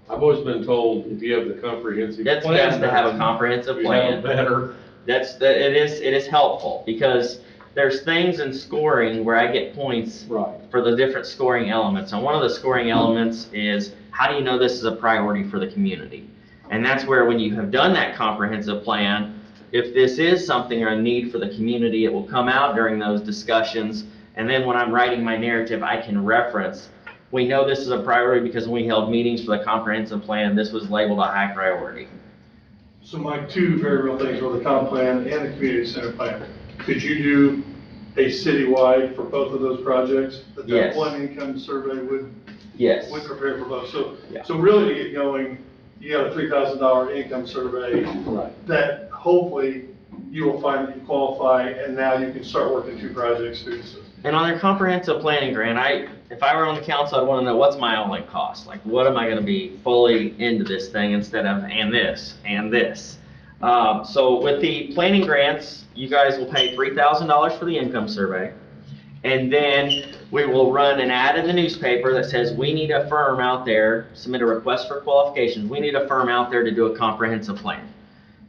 I've always been told if you have the comprehensive plan. That's best to have a comprehensive plan. Better. It is helpful because there's things in scoring where I get points for the different scoring elements. And one of the scoring elements is, how do you know this is a priority for the community? And that's where, when you have done that comprehensive plan, if this is something or a need for the community, it will come out during those discussions. And then when I'm writing my narrative, I can reference, we know this is a priority because when we held meetings for the comprehensive plan, this was labeled a high priority. So Mike, 2 very real things were the comp plan and the community center plan. Could you do a citywide for both of those projects? That Yes. one income survey would Yes. prepare for both? So, Yeah. so really to get going, you got a $3,000 income survey Right. that hopefully you will find that you qualify, and now you can start working two projects through the system. And on their comprehensive planning grant, if I were on the council, I'd want to know what's my all-in cost? Like, what am I going to be fully into this thing instead of, and this, and this? So with the planning grants, you guys will pay $3,000 for the income survey. And then we will run an ad in the newspaper that says, we need a firm out there, submit a request for qualifications. We need a firm out there to do a comprehensive plan.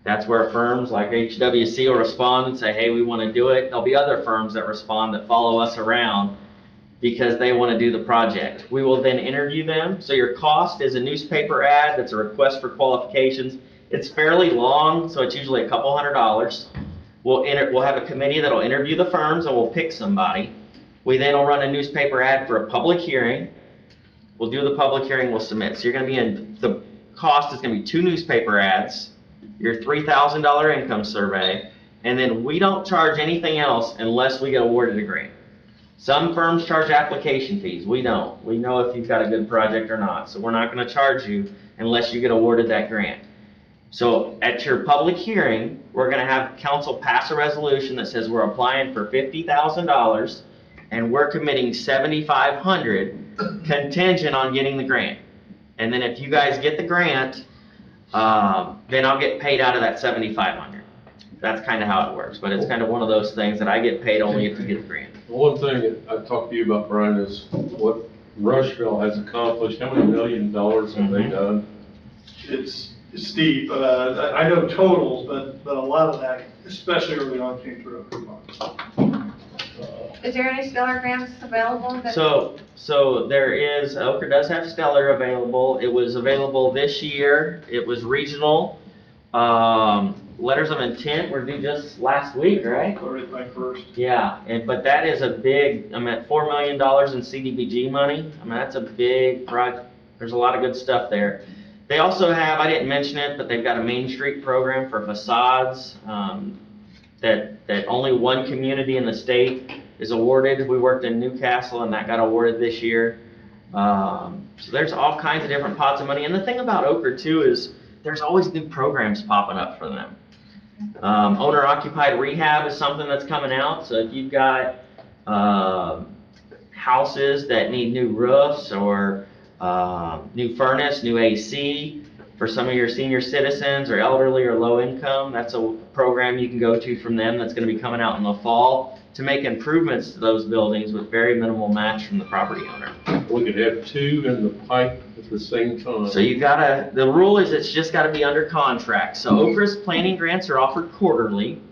That's where firms like HWC will respond and say, hey, we want to do it. There'll be other firms that respond that follow us around because they want to do the project. We will then interview them. So your cost is a newspaper ad that's a request for qualifications. It's fairly long, so it's usually a couple $100. We'll have a committee that'll interview the firms and we'll pick somebody. We then will run a newspaper ad for a public hearing. We'll do the public hearing, we'll submit. So you're going to be in, the cost is going to be 2 newspaper ads, your $3,000 income survey, and then we don't charge anything else unless we get awarded a grant. Some firms charge application fees, we don't. We know if you've got a good project or not, so we're not going to charge you unless you get awarded that grant. So at your public hearing, we're going to have council pass a resolution that says we're applying for $50,000 and we're committing $7,500 contingent on getting the grant. And then if you guys get the grant, then I'll get paid out of that $7,500. That's kind of how it works, but it's kind of one of those things that I get paid only if you get the grant. The one thing that I've talked to you about, Brian, is what Rushville has accomplished. How many $1 million have they done? It's steep. I know totals, but a lot of that, especially early on, came through. Is there any stellar grants available? So there is, Oker does have Stellar available. It was available this year. It was regional. Letters of intent were due just last week, right? Everything first. Yeah, but that is a big, $4 million in CDBG money. That's a big project. There's a lot of good stuff there. They also have, I didn't mention it, but they've got a Main Street program for facades, that only one community in the state is awarded. We worked in Newcastle and that got awarded this year. So there's all kinds of different pots of money. And the thing about Oker too is there's always new programs popping up for them. Owner-occupied rehab is something that's coming out. So if you've got houses that need new roofs or new furnace, new AC, for some of your senior citizens or elderly or low income, that's a program you can go to from them that's going to be coming out in the fall to make improvements to those buildings with very minimal match from the property owner. We could have 2 in the pipe at the same time. So you gotta, the rule is it's just gotta be under contract. So Okra's planning grants are offered quarterly.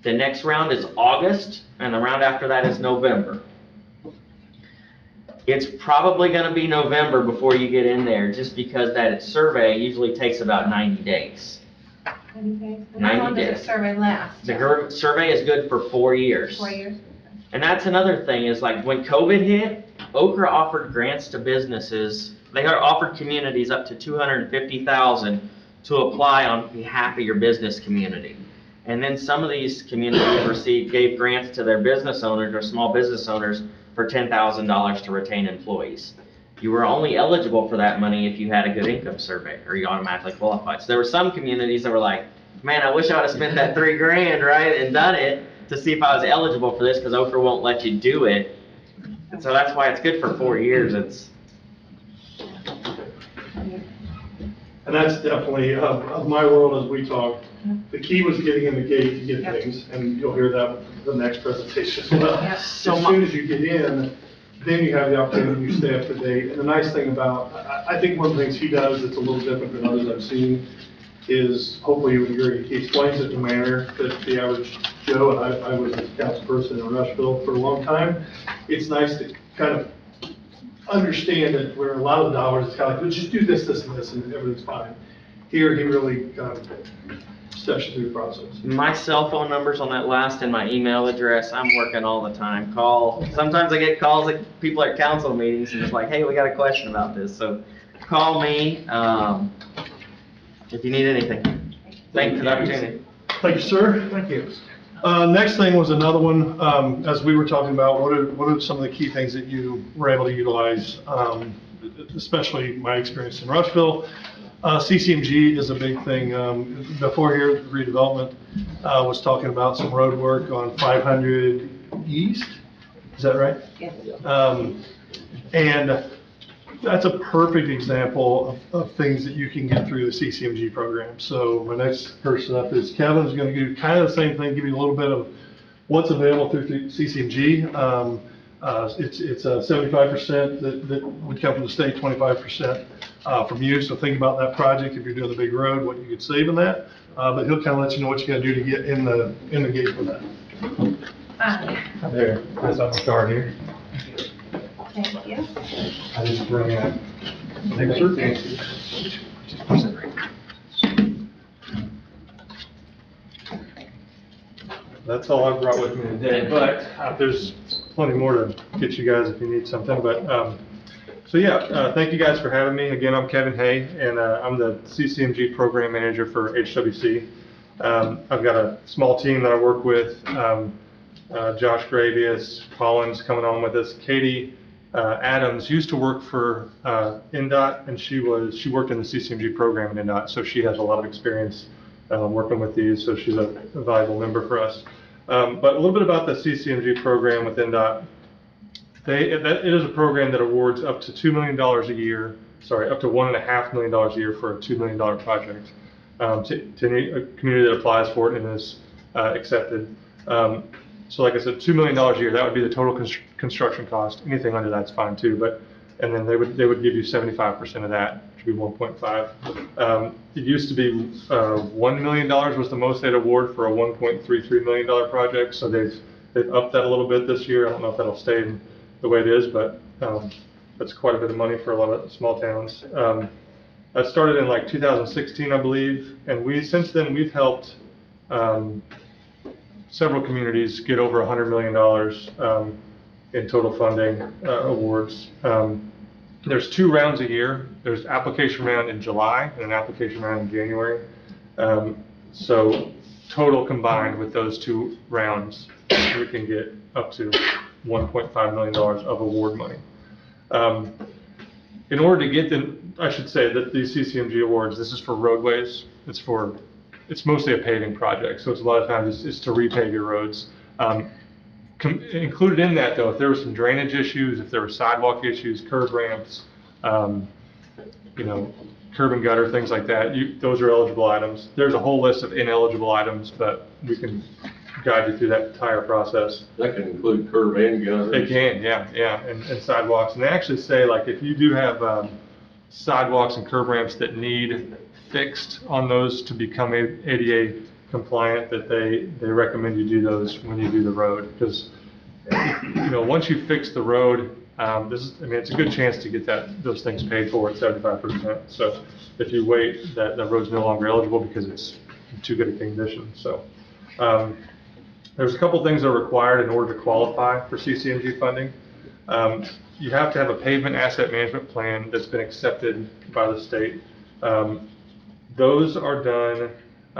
The next round is August, and the round after that is November. It's probably gonna be November before you get in there, just because that survey usually takes about 90 days. 90 90 How long does days. the survey last? The survey is good for 4 years. 4 years? And that's another thing, is like when COVID hit, Okra offered grants to businesses. They offered communities up to $250,000 to apply on behalf of your business community. And then some of these communities gave grants to their business owners or small business owners for $10,000 to retain employees. You were only eligible for that money if you had a good income survey, or you automatically qualified. So there were some communities that were like, man, I wish I would have spent that $3 grand, right, and done it to see if I was eligible for this, because Okra won't let you do it. And so that's why it's good for 4 years. And that's definitely, of my world as we talk, the key was getting in the gate to get Yep. things, and you'll hear that with the next presentation as well. Yep. As soon as you get in, then you have the opportunity to stay up to date. And the nice thing about, I think one of the things he does that's a little different than others I've seen is, hopefully you would agree, he explains it in a manner that the average Joe, and I was a councilperson in Rushville for a long time, it's nice to kind of understand that where a lot of the dollars, it's kind of like, just do this, this, and this, and everything's fine. Here, he really kind of steps you through the process. My cell phone number's on that last and my email address. I'm working all the time. Sometimes I get calls like people at council meetings and it's like, hey, we got a question about this. So call me if you need anything. Thank you for the opportunity. Thank you, sir. Thank you. Next thing was another one, as we were talking about, what are some of the key things that you were able to utilize, especially my experience in Rushville. CCMG is a big thing. Before here, the redevelopment was talking about some road work on 500 East. Is that right? Yes. And that's a perfect example of things that you can get through the CCMG program. So my next person up is Kevin's going to do kind of the same thing, give you a little bit of what's available through CCMG. It's 75% that would come from the state, 25% from you. So think about that project. If you're doing the big road, what you could save in that. But he'll kind of let you know what you got to do to get in the gate for that. There, that's on the card here. Thank you. I just bring that. That's all I brought with me today, but there's plenty more to get you guys if you need something, but, so yeah, thank you guys for having me. Again, I'm Kevin Hay, and I'm the CCMG Program Manager for HWC. I've got a small team that I work with, Josh Gravius, Collins coming on with us, Katie Adams used to work for NDOT, and she worked in the CCMG program in NDOT, so she has a lot of experience working with these, so she's a valuable member for us. But a little bit about the CCMG program with NDOT. It is a program that awards up to $2 million a year, up to $1.5 million a year for a $2 million project to any community that applies for it and is accepted. So like I said, $2 million a year, that would be the total construction cost. Anything under that's fine too, and then they would give you 75% of that, which would be 1.5. It used to be $1 million was the most they'd award for a $1.33 million project, so they've upped that a little bit this year. I don't know if that'll stay the way it is, but that's quite a bit of money for a lot of small towns. That started in like 2016, I believe, and since then we've helped several communities get over $100 million in total funding awards. There's 2 rounds a year. There's application round in July and an application round in January. So total combined with those 2 rounds, we can get up to $1.5 million of award money. In order to get I should say that these CCMG awards, this is for roadways. It's mostly a paving project, so it's a lot of times it's to repave your roads. Included in that though, if there were some drainage issues, if there were sidewalk issues, curb ramps, curb and gutter, things like that, those are eligible items. There's a whole list of ineligible items, but we can guide you through that entire process. That can include curb and gutters. They can, yeah, and sidewalks. And they actually say, like, if you do have sidewalks and curb ramps that need fixed on those to become ADA compliant, that they recommend you do those when you do the road, because once you fix the road, it's a good chance to get those things paid for at 75%. So if you wait, that road's no longer eligible because it's in too good a condition. So there's a couple things that are required in order to qualify for CCMG funding. You have to have a pavement asset management plan that's been accepted by the state. Those are done,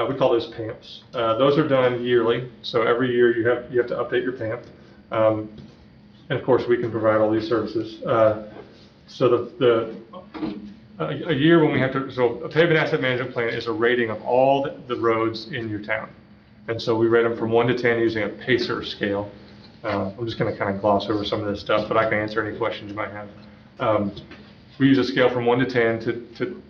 we call those PAMPs. Those are done yearly, so every year you have to update your PAMP. And of course, we can provide all these services. So a year when we have to, so a pavement asset management plan is a rating of all the roads in your town. And so we rate them from 1 to 10 using a PACER scale. I'm just going to kind of gloss over some of this stuff, but I can answer any questions you might have. We use a scale from 1 to 10 to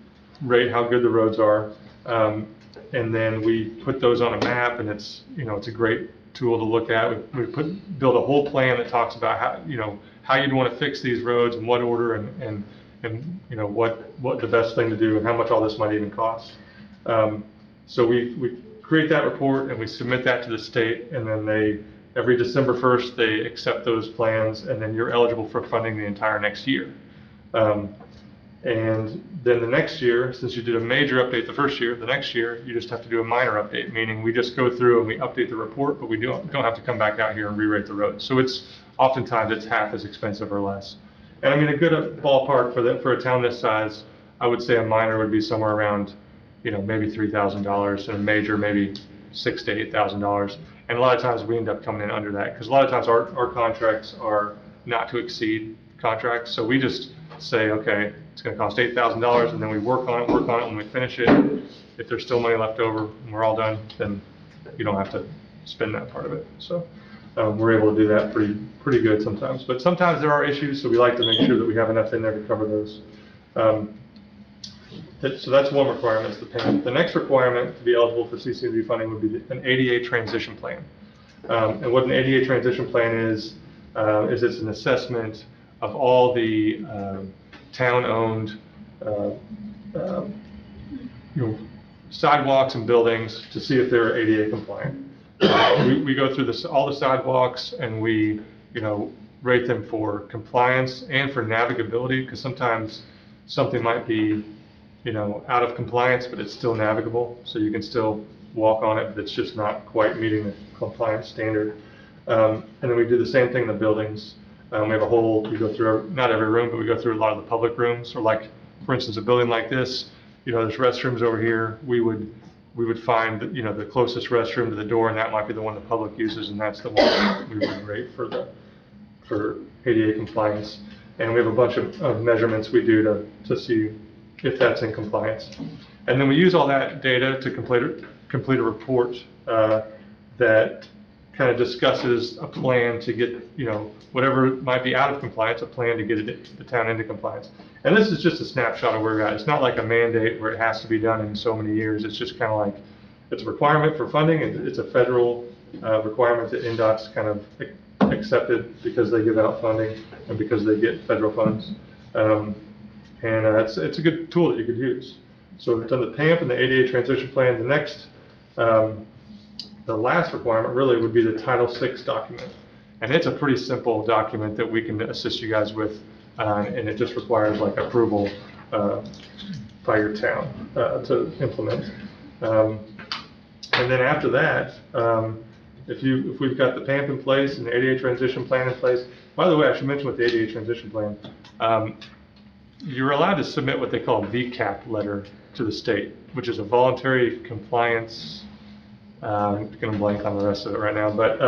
rate how good the roads are. And then we put those on a map, and it's a great tool to look at. We build a whole plan that talks about how you'd want to fix these roads and what order and what the best thing to do and how much all this might even cost. So we create that report and we submit that to the state, and then every December 1st, they accept those plans, and then you're eligible for funding the entire next year. And then the next year, since you did a major update the first year, the next year, you just have to do a minor update, meaning we just go through and we update the report, but we don't have to come back out here and re-rate the road. So oftentimes it's half as expensive or less. And a good ballpark for a town this size, I would say a minor would be somewhere around, maybe $3,000, and a major maybe $6,000 to $8,000. And a lot of times we end up coming in under that, because a lot of times our contracts are not to exceed contracts. So we just say, okay, it's gonna cost $8,000, and then we work on it, when we finish it. If there's still money left over and we're all done, then you don't have to spend that part of it. So we're able to do that pretty good sometimes. But sometimes there are issues, so we like to make sure that we have enough in there to cover those. So that's one requirement, is the payment. The next requirement to be eligible for CCNG funding would be an ADA transition plan. And what an ADA transition plan is it's an assessment of all the town-owned sidewalks and buildings to see if they're ADA compliant. We go through all the sidewalks, and we rate them for compliance and for navigability, because sometimes something might be out of compliance, but it's still navigable, so you can still walk on it, but it's just not quite meeting the compliance standard. And then we do the same thing in the buildings. We have we go through, not every room, but we go through a lot of the public rooms, or like, for instance, a building like this, there's restrooms over here. We would find, the closest restroom to the door, and that might be the one the public uses, and that's the one we would rate for ADA compliance. And we have a bunch of measurements we do to see if that's in compliance. And then we use all that data to complete a report that kind of discusses a plan to get, whatever might be out of compliance, a plan to get the town into compliance. And this is just a snapshot of where we're at. It's not like a mandate where it has to be done in so many years. It's just kind of like, it's a requirement for funding, and it's a federal requirement that NDOT's kind of accepted because they give out funding and because they get federal funds. It's a good tool that you could use. So we've done the PAMP and the ADA transition plan. The next, the last requirement really would be the Title VI document. And it's a pretty simple document that we can assist you guys with, and it just requires like approval by your town to implement. And then after that, if we've got the PAMP in place and the ADA transition plan in place, by the way, I should mention with the ADA transition plan, you're allowed to submit what they call a VCAP letter to the state, which is a voluntary compliance. I'm going to blank on the rest of it right now, but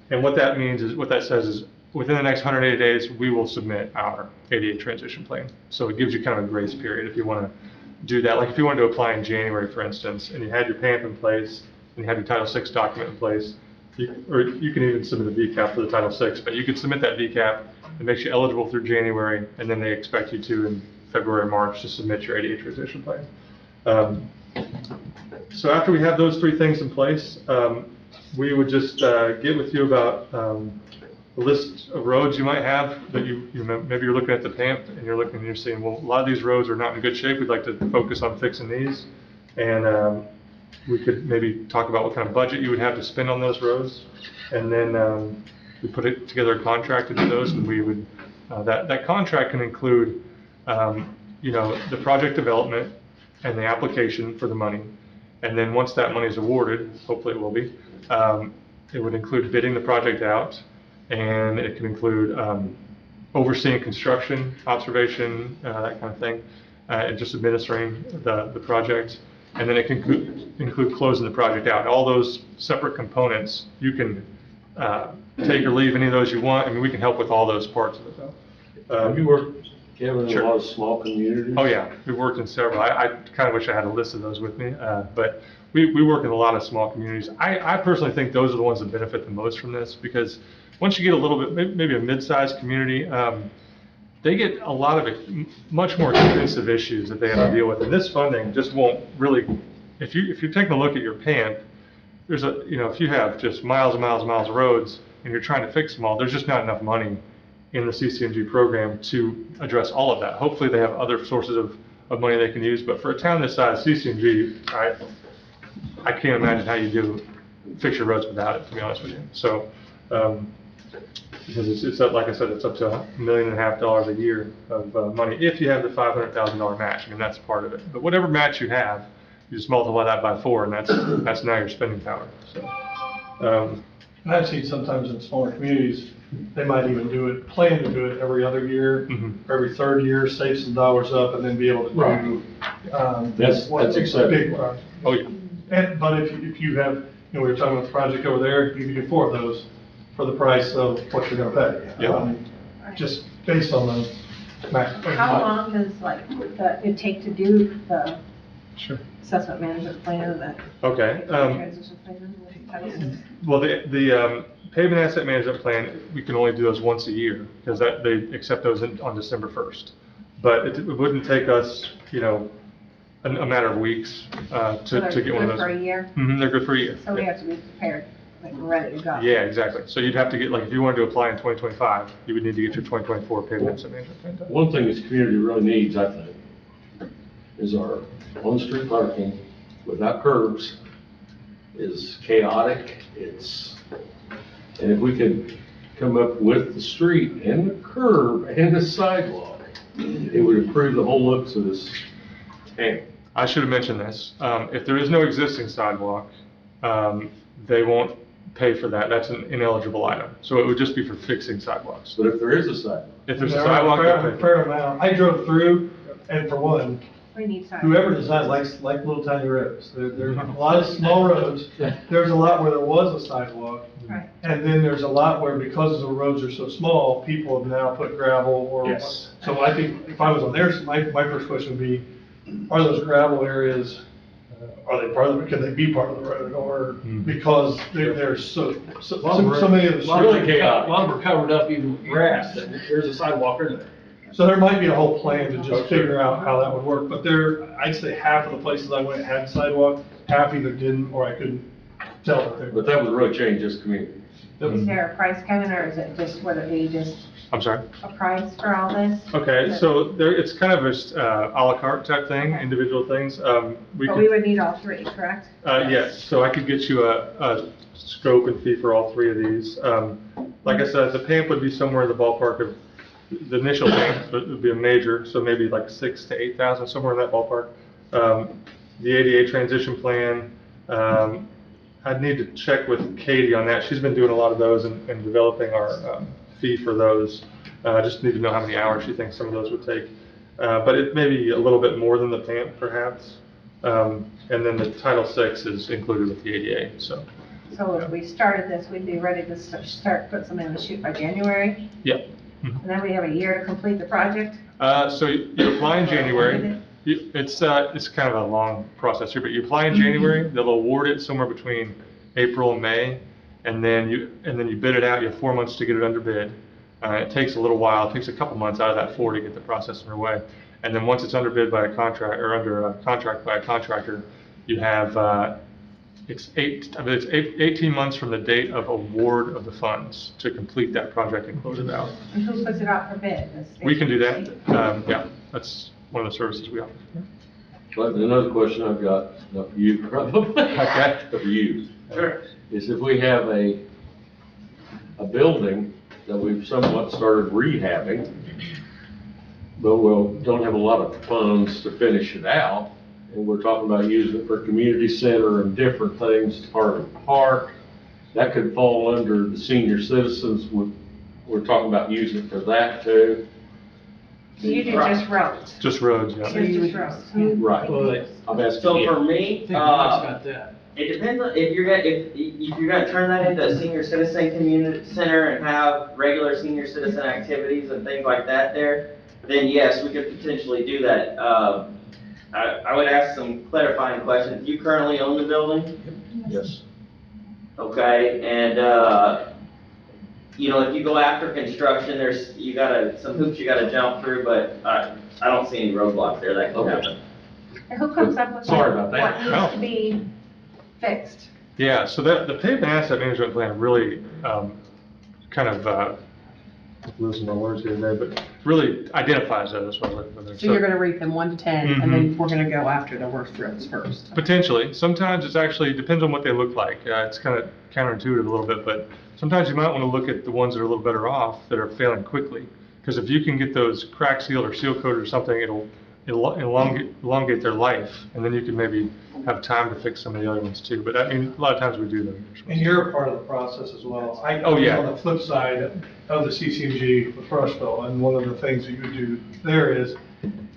and what that means is, what that says is, within the next 180 days, we will submit our ADA transition plan. So it gives you kind of a grace period if you want to do that. Like if you wanted to apply in January, for instance, and you had your PAMP in place, and you had your Title VI document in place, or you can even submit a VCAP for the Title VI, but you could submit that VCAP. It makes you eligible through January, and then they expect you to, in February, March, to submit your ADA transition plan. So after we have those three things in place, we would just get with you about a list of roads you might have that maybe you're looking at the PAMP and you're saying, well, a lot of these roads are not in good shape. We'd like to focus on fixing these, and we could maybe talk about what kind of budget you would have to spend on those roads, and then we put it together a contract to do those, and we would that contract can include the project development and the application for the money, and then once that money is awarded, hopefully it will be, it would include bidding the project out, and it can include overseeing construction, observation, that kind of thing, and just administering the project, and then it can include closing the project out. All those separate components, you can take or leave any of those you want. I mean, we can help with all those parts of it, though. Have you worked, Kevin, in Sure. a lot of small communities? Oh, yeah, we've worked in several. I kind of wish I had a list of those with me, but we work in a lot of small communities. I personally think those are the ones that benefit the most from this, because once you get a little bit, maybe a mid-sized community, they get a lot of much more expensive issues that they have to deal with, and this funding just won't really. If you're taking a look at your PAMP, there's if you have just miles and miles and miles of roads and you're trying to fix them all, there's just not enough money in the CCNG program to address all of that. Hopefully they have other sources of money they can use, but for a town this size, CCNG, I can't imagine how you fix your roads without it, to be honest with you. So, because it's up, like I said, it's up to $1.5 million a year of money if you have the $500,000 match. I mean, that's part of it. But whatever match you have, you just multiply that by 4, and that's now your spending power. So, I've seen sometimes in smaller communities, they might even plan to do it every other year, every third year, save some dollars up, and then be able to do. That's big acceptable. project. Oh, yeah. But if you have, we were talking about the project over there, you could do 4 of those for the price of what you're gonna pay. Yeah. Just based on the max. How long does it take to do the Sure. assessment management plan, the Okay, transition plan? well, the pavement asset management plan, we can only do those once a year, because they accept those on December 1st. But it wouldn't take us, a matter of weeks So they're to get one of good those. for a year, They're good for a year. so we have to be prepared, like we're ready to go. Yeah, exactly. So you'd have to get, like, if you wanted to apply in 2025, you would need to get your 2024 pavement asset management plan done. One thing this community really needs, I think, is our on-street parking without curbs is chaotic. And if we could come up with the street and the curb and the sidewalk, it would improve the whole looks of this town. I should have mentioned this. If there is no existing sidewalk, they won't pay for that. That's an ineligible item. So it would just be for fixing sidewalks. But if there is a sidewalk, If there's a There are sidewalk, they'll pay for it. fair amount. I drove through, and for one, We need time. whoever designs like little tiny roads. There's a lot of small roads. There's a lot where there was a sidewalk. Right. And then there's a lot where, because the roads are so small, people have now put gravel or. Yes. So I think if I was on theirs, my first question would be, are those gravel areas, can they be part of the road? Or because they're so many of the. really chaotic. A lot of them are covered up, even with grass, and there's a sidewalk in there. So there might be a whole plan to just figure out how that would work, but I'd say half of the places I went had sidewalk, half either didn't, or I couldn't tell that they but that would really change this community. Is there a price, Kevin, or is it just, would it be just I'm sorry? a price for all this? Okay, so it's kind of a à la carte type thing, individual things. But we would need all 3, correct? Yes, so I could get you a scope and fee for all 3 of these. Like I said, the payment would be somewhere in the ballpark of, the initial payment would be a major, so maybe like 6,000 to 8,000, somewhere in that ballpark. The ADA transition plan, I'd need to check with Katie on that. She's been doing a lot of those and developing our fee for those. I just need to know how many hours she thinks some of those would take. But it may be a little bit more than the payment perhaps. And then the Title VI is included with the ADA, so. So if we started this, we'd be ready to start, put something in the chute by January, Yeah. and then we have a year to complete the project? So you apply in January. It's kind of a long process here, but you apply in January, they'll award it somewhere between April and May, and then you bid it out. You have 4 months to get it under bid. It takes a little while. It takes a couple months out of that 4 to get the process underway. And then once it's under bid by a contract, or under a contract by a contractor, you have, it's 18 months from the date of award of the funds to complete that project and close it out. And who puts it out for bid? The We can do that. state? Yeah, that's one of the services we offer. But another question I've got, not for you probably, Okay. but for you. Sure. Is if we have a building that we've somewhat started rehabbing, but we don't have a lot of funds to finish it out, and we're talking about using it for community center and different things, part of the park, that could fall under the senior citizens. We're talking about using it for that too. So you do just roads? Just roads, yeah. Just roads? Right. Well, I'm asking So you. for I me, think Mike's got that. it depends on if you're gonna turn that into a senior citizen community center and have regular senior citizen activities and things like that there, then yes, we could potentially do that. I would ask some clarifying questions. You currently own the building? Yes. Okay, and, if you go after construction, some hoops you gotta jump through, but I don't see any roadblocks there that can happen. And who comes up with Sorry about that. what needs to be fixed? Yeah, so the pavement asset management plan really kind of, losing my words here today, but really identifies those. What I was looking for there. So you're gonna rate them 1 to 10, and then Mhm. we're gonna go after the worst roads first. Potentially. Sometimes it's actually, depends on what they look like. It's kind of counterintuitive a little bit, but sometimes you might want to look at the ones that are a little better off, that are failing quickly. Because if you can get those crack sealed or seal coated or something, it'll elongate their life, and then you can maybe have time to fix some of the other ones too. But I mean, a lot of times we do them. And you're a part of the process as well. Oh, yeah. On the flip side of the CCMG with Rushville, and one of the things that you do there is,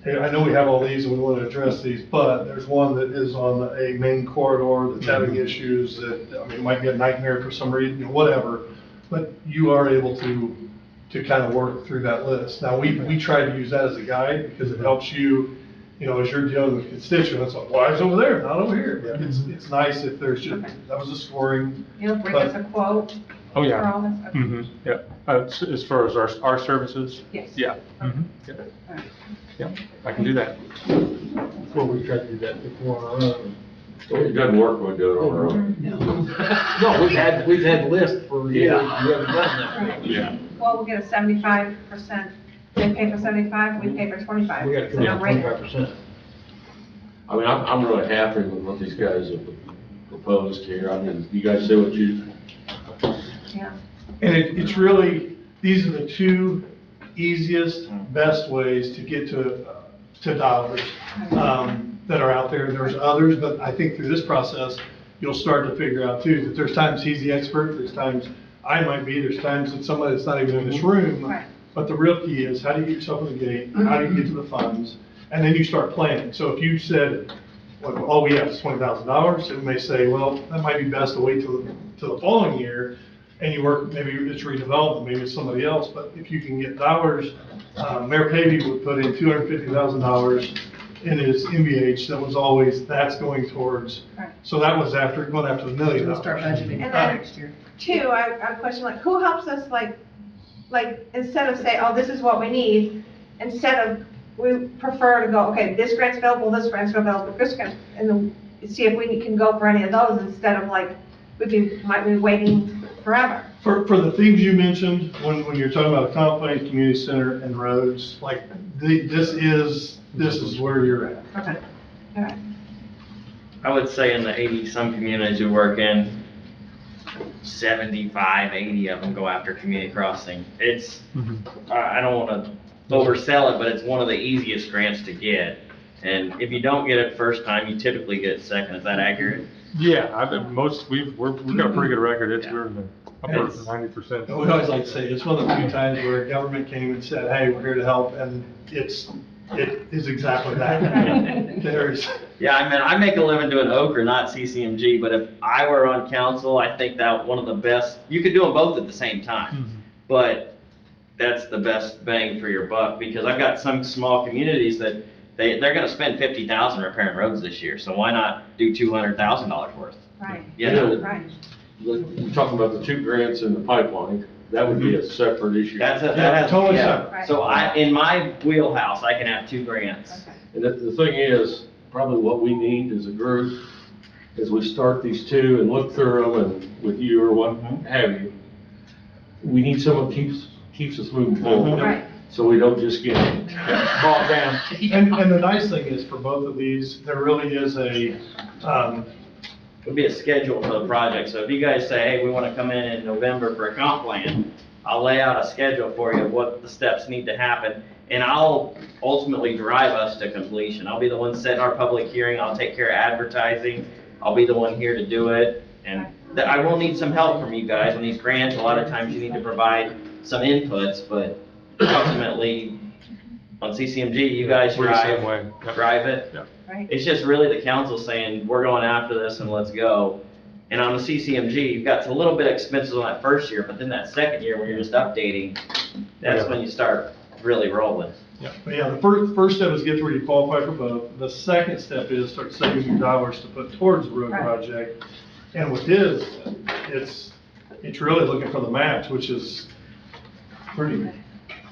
hey, I know we have all these and we want to address these, but there's one that is on a main corridor that's having issues that, I mean, it might be a nightmare for some reason, you know, whatever. But you are able to kind of work through that list. Now, we try to use that as a guide because it helps you, you know, as you're dealing with constituents, like, why is it over there, not over here? But it's nice if there's just, that was a scoring. You'll bring us a quote Oh, for yeah. all this? Okay. Mm-hmm, yeah. As far as our services? Yes. Yeah. Mm-hmm. Yeah, I can do that. Well, we tried to do that before. It doesn't work when we do it on our own. No, we've had lists for years, we haven't done that. Yeah. Well, we'll get a 75%, they pay for 75, we pay for 25. We gotta It's come no in brainer. 25%. I mean, I'm really happy with what these guys have proposed here. I mean, you guys say what you, Yeah. And it's really, these are the two easiest, best ways to get to dollars that are out there. There's others, but I think through this process, you'll start to figure out too, that there's times he's the expert, there's times I might be, there's times that somebody that's not even in this room. Right. But the real key is, how do you get yourself in the gate? How do you get to the funds? And then you start planning. So if you said, well, all we have is $20,000, it may say, well, that might be best to wait till the following year, and you work, maybe it's redevelopment, maybe it's somebody else, but if you can get dollars, Mayor Pavey would put in $250,000 in his MBH, that was always, that's going towards, Right. so that was going after the $1 million. We'll start budgeting And for then- next year. Two, I question, like, who helps us, like, instead of say, oh, this is what we need, instead of, we prefer to go, okay, this grant's available, this grant's available, this grant, and then see if we can go for any of those instead of like, might be waiting forever. For the things you mentioned, when you're talking about a comp plan, community center and roads, like, this is where you're at. Okay, all right. I would say in the 80-some communities we work in, 75, 80 of them go after community crossing. It's, I don't want to oversell it, but it's one of the easiest grants to get. And if you don't get it first time, you typically get it second. Is that accurate? Yeah, I've been, we've got a pretty good record. We're in the upper 90%. And we always like to say, it's one of the few times where government came and said, hey, we're here to help, and it is exactly that. There's, Yeah, I mean, I make a living doing Okra, not CCMG, but if I were on council, I think that one of the best, you could do them both at the same time. But that's the best bang for your buck, because I've got some small communities that they're gonna spend $50,000 repairing roads this year, so why not do $200,000 worth? Right, You know, right. we're talking about the 2 grants in the pipeline. That would be a separate issue. that Yeah, has, totally yeah. separate. So in my wheelhouse, I can have 2 grants. Okay. And the thing is, probably what we need as a group, is we start these 2 and look through them, and with you or what have you, we need someone keeps us moving forward. Right. So we don't just get bogged down. and the nice thing is, for both of these, there really is a, Would be a schedule for the project, so if you guys say, hey, we wanna come in November for a comp plan, I'll lay out a schedule for you of what the steps need to happen, and I'll ultimately drive us to completion. I'll be the one setting our public hearing, I'll take care of advertising, I'll be the one here to do it, and I will need some help from you guys on these grants. A lot of times you need to provide some inputs, but ultimately, on CCMG, you guys We're the same way. drive it. Right. It's just really the council saying, we're going after this and let's go. And on the CCMG, you've got a little bit of expenses on that first year, but then that second year when you're just updating, that's when you start really rolling. but yeah, the first step is get to where you qualify for both. The second step is start saving your dollars to put towards the road Right. project. And with his, it's really looking for the match, which is pretty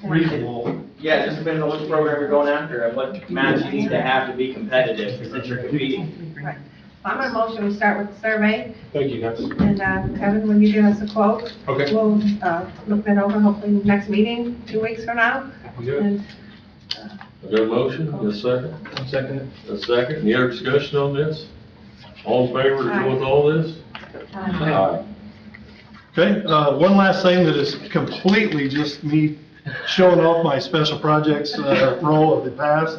reasonable. Yeah, just depending on which program you're going after and what match you need to have to be competitive, because you're competing. Right. I'm gonna motion, we start with the survey, Thank you, guys. and Kevin, when you give us a quote, Okay. we'll look that over hopefully next meeting, 2 weeks from now. Good. And Is there a motion, a second? Second. A second, any other discussion on this? All in favor to go with all this? Aye. Okay, one last thing that is completely just me showing off my special projects role of the past,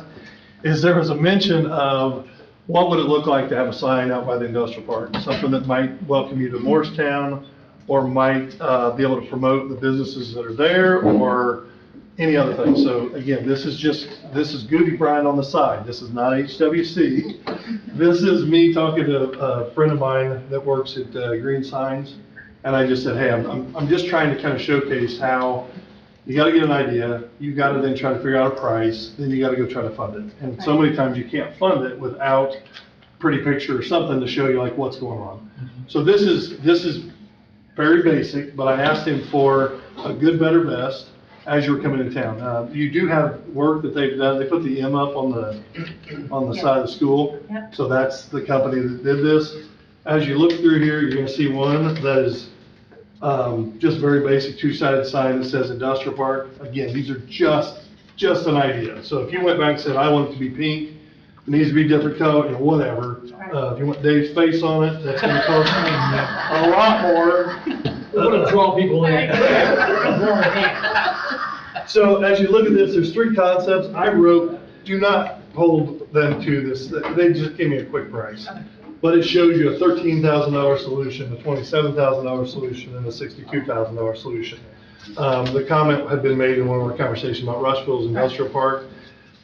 is there was a mention of what would it look like to have a sign out by the industrial park, something that might welcome you to Morristown, or might be able to promote the businesses that are there, or any other thing. So again, this is Goody Bryan on the side. This is not HWC. This is me talking to a friend of mine that works at Green Signs. And I just said, hey, I'm just trying to kind of showcase how you got to get an idea, you got to then try to figure out a price, then you got to go try to fund it. And so many times you can't fund it without a pretty picture or something to show you like what's going on. So this is very basic, but I asked him for a good, better, best as you were coming in town. You do have work that they've done. They put the M up on the side of the school. Yep. So that's the company that did this. As you look through here, you're going to see one that is just very basic two-sided sign that says industrial park. Again, these are just an idea. So if you went back and said, I want it to be pink, it needs to be different color, and whatever. If you want Dave's face on it, that's gonna cost a lot more. We're gonna draw people in. So as you look at this, there's three concepts. I wrote, do not hold them to this. They just gave me a quick price. But it shows you a $13,000 solution, a $27,000 solution, and a $62,000 solution. The comment had been made in one of our conversations about Rushville's industrial park.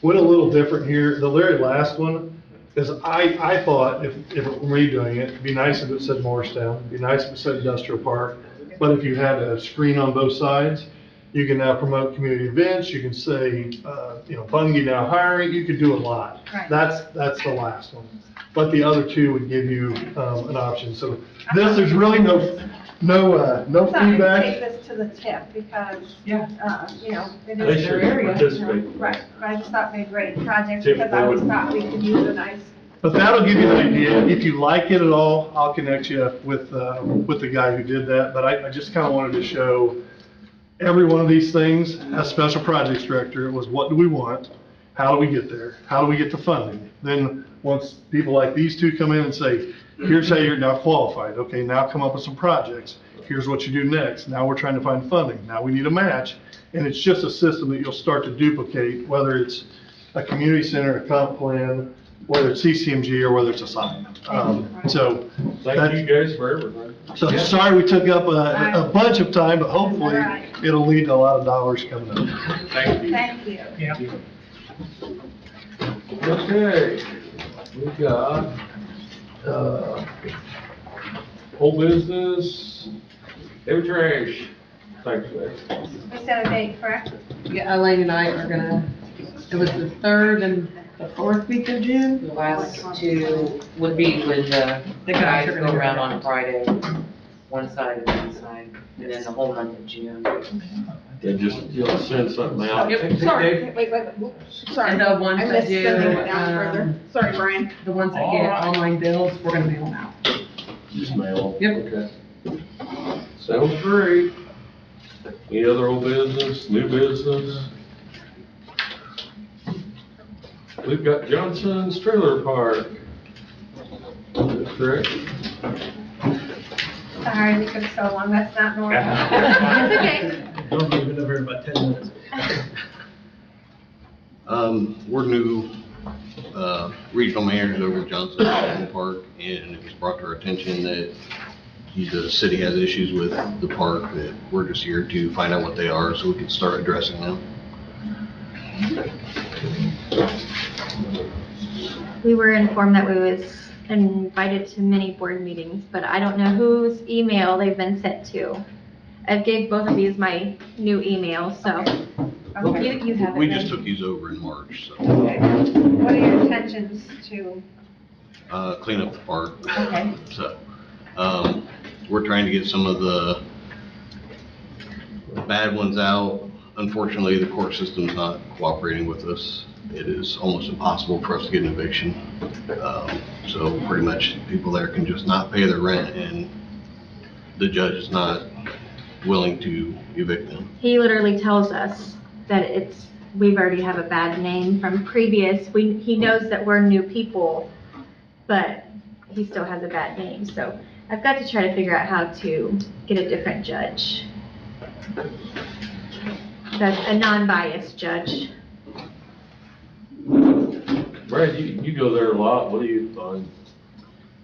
Went a little different here. The very last one is I thought if it were redoing it, it'd be nice if it said Morristown, it'd be nice if it said industrial park. But if you had a screen on both sides, you can now promote community events. You can say, Bungie now hiring. You could do a lot. Right. That's the last one. But the other two would give you an option. So there's really no So I'm gonna take feedback. this to the tip because, it They is should their area. participate. Right, but I just thought they'd great project Tip because I always forward. thought we could use a nice, But that'll give you an idea. If you like it at all, I'll connect you with the guy who did that. But I just kind of wanted to show every one of these things as special projects director. It was what do we want? How do we get there? How do we get the funding? Then once people like these two come in and say, here's how you're now qualified. Okay, now come up with some projects. Here's what you do next. Now we're trying to find funding. Now we need a match. And it's just a system that you'll start to duplicate, whether it's a community center, a comp plan, whether it's CCMG or whether it's a sign. So Thank you guys for everything. so sorry we took up a bunch of time, but hopefully Right. it'll lead to a lot of dollars coming up. Thank you. thank you. Okay, we got, old business, no trash. Thanks, guys. We set a date, correct? Yeah, Elaine and I are gonna, it was the 3rd and the 4th week of June. The last two would be when the The guys guys are go gonna around go. on Friday, one side and one side, and then the whole month of June. Yeah, just, you'll send something out. Yep. Sorry, wait, sorry. And the ones I that missed do, sending it down further. Sorry, Brian. The ones that get online bills, we're gonna mail them out. Just mail. Yep. Okay. Sounds great. Any other old business, new business? We've got Johnson's Trailer Park. That's correct? Sorry, we took so long, that's not normal. That's okay. Don't leave it over in about 10 minutes. We're new, regional managers over at Johnson National Park, and it was brought to our attention that the city has issues with the park, that we're just here to find out what they are so we can start addressing them. We were informed that we was invited to many board meetings, but I don't know whose email they've been sent to. I gave both of these my new email, so you have it. We then. just took these over in March, so, Okay. What are your intentions to, clean up the park. okay, So, we're trying to get some of the bad ones out. Unfortunately, the court system's not cooperating with us. It is almost impossible for us to get an eviction. So pretty much people there can just not pay their rent and the judge is not willing to evict them. He literally tells us that we've already have a bad name from previous, he knows that we're new people, but he still has a bad name, so I've got to try to figure out how to get a different judge. That's a non-biased judge. Brad, you go there a lot. What do you find?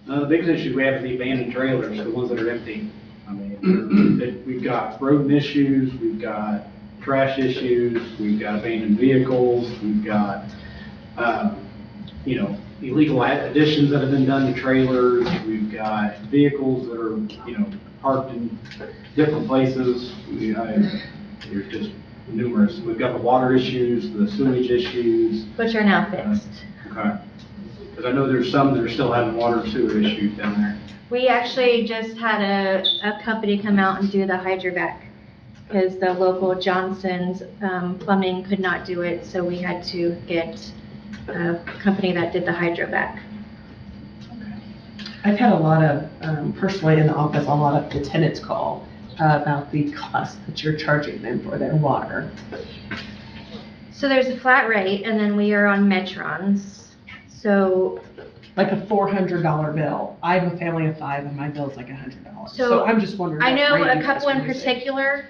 The biggest issue we have is the abandoned trailers, the ones that are empty. I mean, we've got rodent issues, we've got trash issues, we've got abandoned vehicles, we've got, illegal additions that have been done to trailers, we've got vehicles that are, parked in different places. There's just numerous. We've got the water issues, the sewage issues. Which are now fixed. Okay. Because I know there's some that are still having water and sewer issues down there. We actually just had a company come out and do the hydrovac because the local Johnson's plumbing could not do it, so we had to get a company that did the hydrovac. I've had a lot of, personally in the office, a lot of the tenants call about the cost that you're charging them for their water. So there's a flat rate, and then we are on Metrons. So Like a $400 bill. I have a family of 5 and my bill's like $100. So I'm just wondering. I what know rate a you couple guys in are using. particular,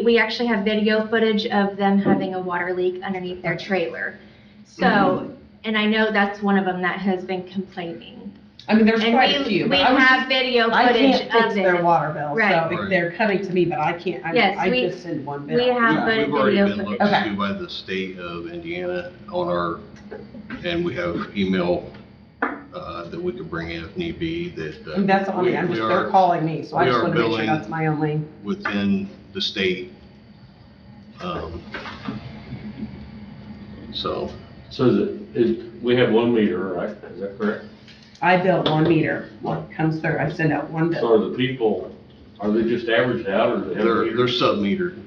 we actually have video footage of them having a water leak underneath their trailer. So, and I know that's one of them that has been complaining. I mean, there's And quite a few. we but I was have just- video I footage can't fix of their it. water bill, Right. so if they're coming to me, but I can't, Yes, I we- just send one bill. We have the We've already video been footage. looked Okay. to by the state of Indiana on our, and we have email that we could bring in if need be, that. I mean, that's only, I'm we just, are they're calling me, so I we just are want to make sure billing that's my only. within the state. So, So we have 1 meter, right? Is that correct? I bill 1 meter. What comes through, I send out 1 So bill. are the people, are they just averaged out or do they have they're meters? sub-metered.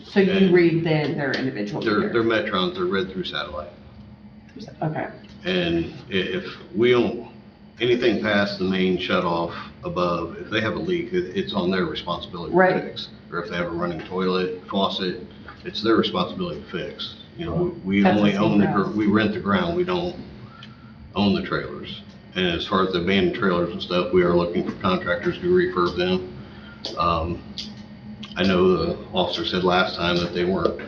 So you and read then their individual They're meter. Metrons, they're read through satellite. Okay. And if we don't, anything past the main shut-off above, if they have a leak, it's on their responsibility to Right. fix. Or if they have a running toilet, faucet, it's their responsibility to fix. We That's the only same own for us. we rent the ground, we don't own the trailers. And as far as the abandoned trailers and stuff, we are looking for contractors to refurb them. I know the officer said last time that they weren't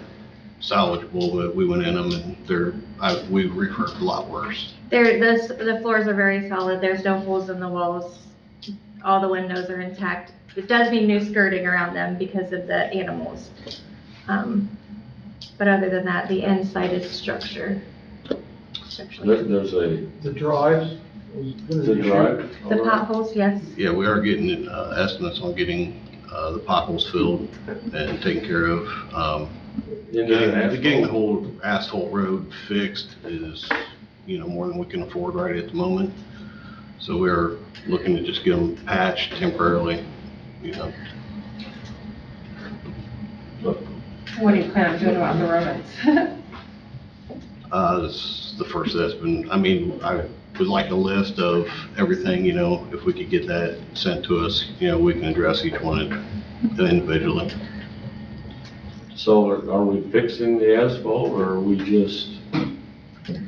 salvageable, but we went in them and we refurbed a lot worse. The floors are very solid, there's no holes in the walls, all the windows are intact. It does need new skirting around them because of the animals. But other than that, the inside is structure. There's a, The drives. the drive? The potholes, yes. Yeah, we are getting estimates on getting the potholes filled and taken care of. Getting the whole asphalt road fixed is, more than we can afford right at the moment. So we're looking to just get them patched temporarily, What do you plan on doing about the rodents? This is the first that's been, I would like a list of everything, if we could get that sent to us, we can address each one individually. So are we fixing the asphalt or are we just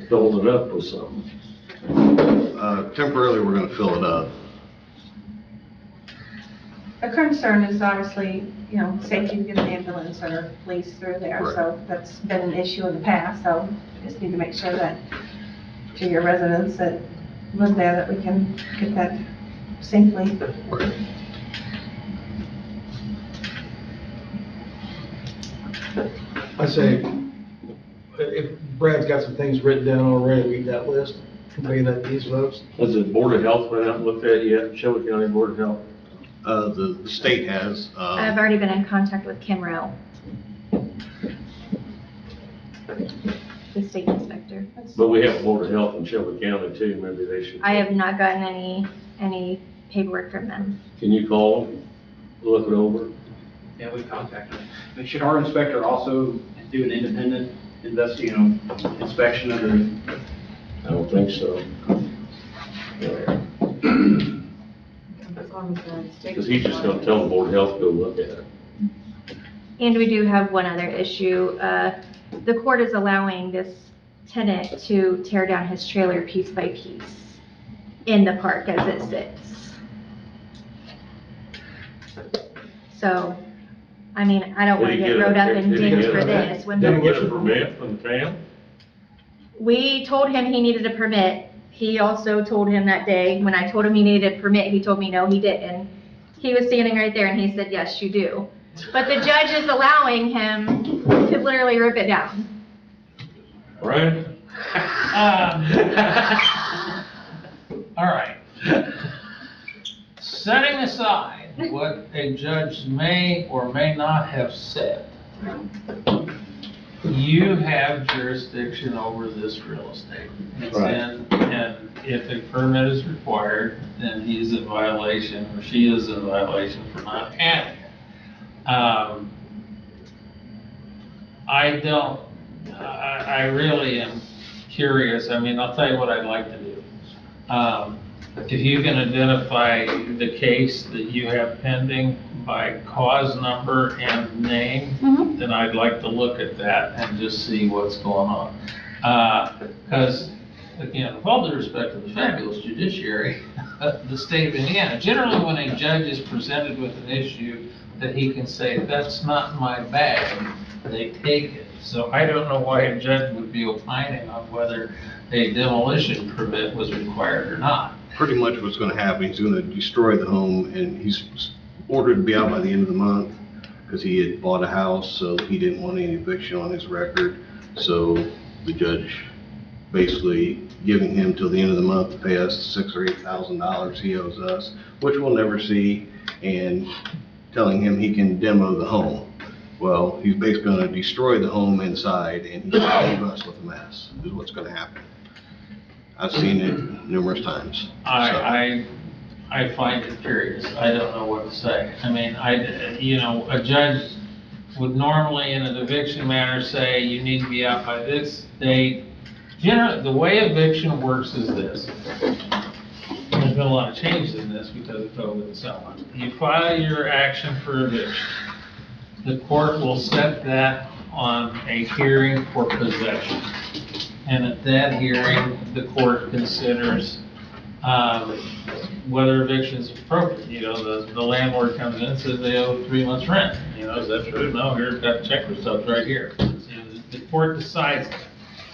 filling it up with something? Temporarily, we're gonna fill it up. The concern is obviously, safety to get an ambulance or police through there, Right. so that's been an issue in the past, so we just need to make sure that to your residents that live there, that we can get that safely. Right. I say, if Brad's got some things written down already, read that list, convey that to these folks. Has the Board of Health been out and looked at it yet? Shelby County Board of Health? The state has, I've already been in contact with Kim Rowe, the state inspector. But we have Board of Health in Shelby County too, maybe they should. I have not gotten any paperwork from them. Can you call them, look it over? Yeah, we contacted them. But should our inspector also do an independent inspection of the? I don't think so. Because he's just gonna tell the Board of Health to go look at it. And we do have one other issue. The court is allowing this tenant to tear down his trailer piece by piece in the park as it sits. So, I don't want to get rode up in dings for this. When Didn't the- get a permit from the town? We told him he needed a permit. He also told him that day, when I told him he needed a permit, he told me no, he didn't. He was standing right there and he said, yes, you do. But the judge is allowing him to literally rip it down. Right? All right. Setting aside what a judge may or may not have said, you have jurisdiction over this real estate. And if a permit is required, then he's in violation, or she is in violation for not having it. I really am curious. I mean, I'll tell you what I'd like to do. If you can identify the case that you have pending by cause number and name, then I'd like to look at that and just see what's going on. Because, again, with all due respect to the fabulous judiciary of the state of Indiana, generally when a judge is presented with an issue that he can say, that's not my bag, they take it. So I don't know why a judge would be opining on whether a demolition permit was required or not. Pretty much what's gonna happen, he's gonna destroy the home, and he's ordered to be out by the end of the month, because he had bought a house, so he didn't want any eviction on his record. So the judge basically giving him till the end of the month to pay us $6,000 or $8,000 he owes us, which we'll never see, and telling him he can demo the home. Well, he's basically gonna destroy the home inside, and he's gonna leave us with a mess, is what's gonna happen. I've seen it numerous times. I find it curious. I don't know what to say. I mean, a judge would normally in an eviction matter say, you need to be out by this date. Generally, the way eviction works is this. There's been a lot of changes in this because of COVID and so on. You file your action for eviction. The court will set that on a hearing for possession. And at that hearing, the court considers whether eviction is appropriate. You know, the landlord comes in and says they owe 3 months rent. You know, is that true? No, here's got check results right here. You know, the court decides that.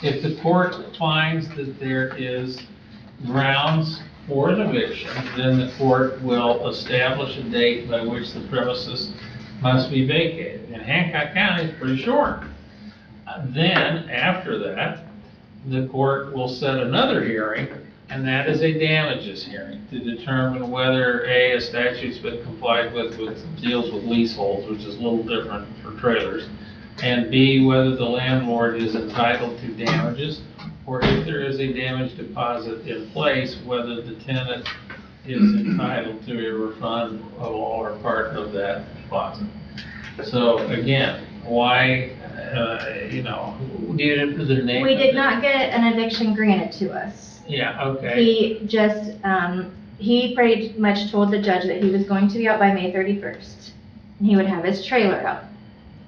If the court finds that there is grounds for an eviction, then the court will establish a date by which the premises must be vacated. In Hancock County, it's pretty short. Then, after that, the court will set another hearing, and that is a damages hearing to determine whether A, a statute's been complied with, which deals with leaseholds, which is a little different for trailers, and B, whether the landlord is entitled to damages, or if there is a damage deposit in place, whether the tenant is entitled to a refund of all or part of that deposit. So again, why, needed the name? We did not get an eviction granted to us. Yeah, okay. He just, he pretty much told the judge that he was going to be out by May 31st. And he would have his trailer out.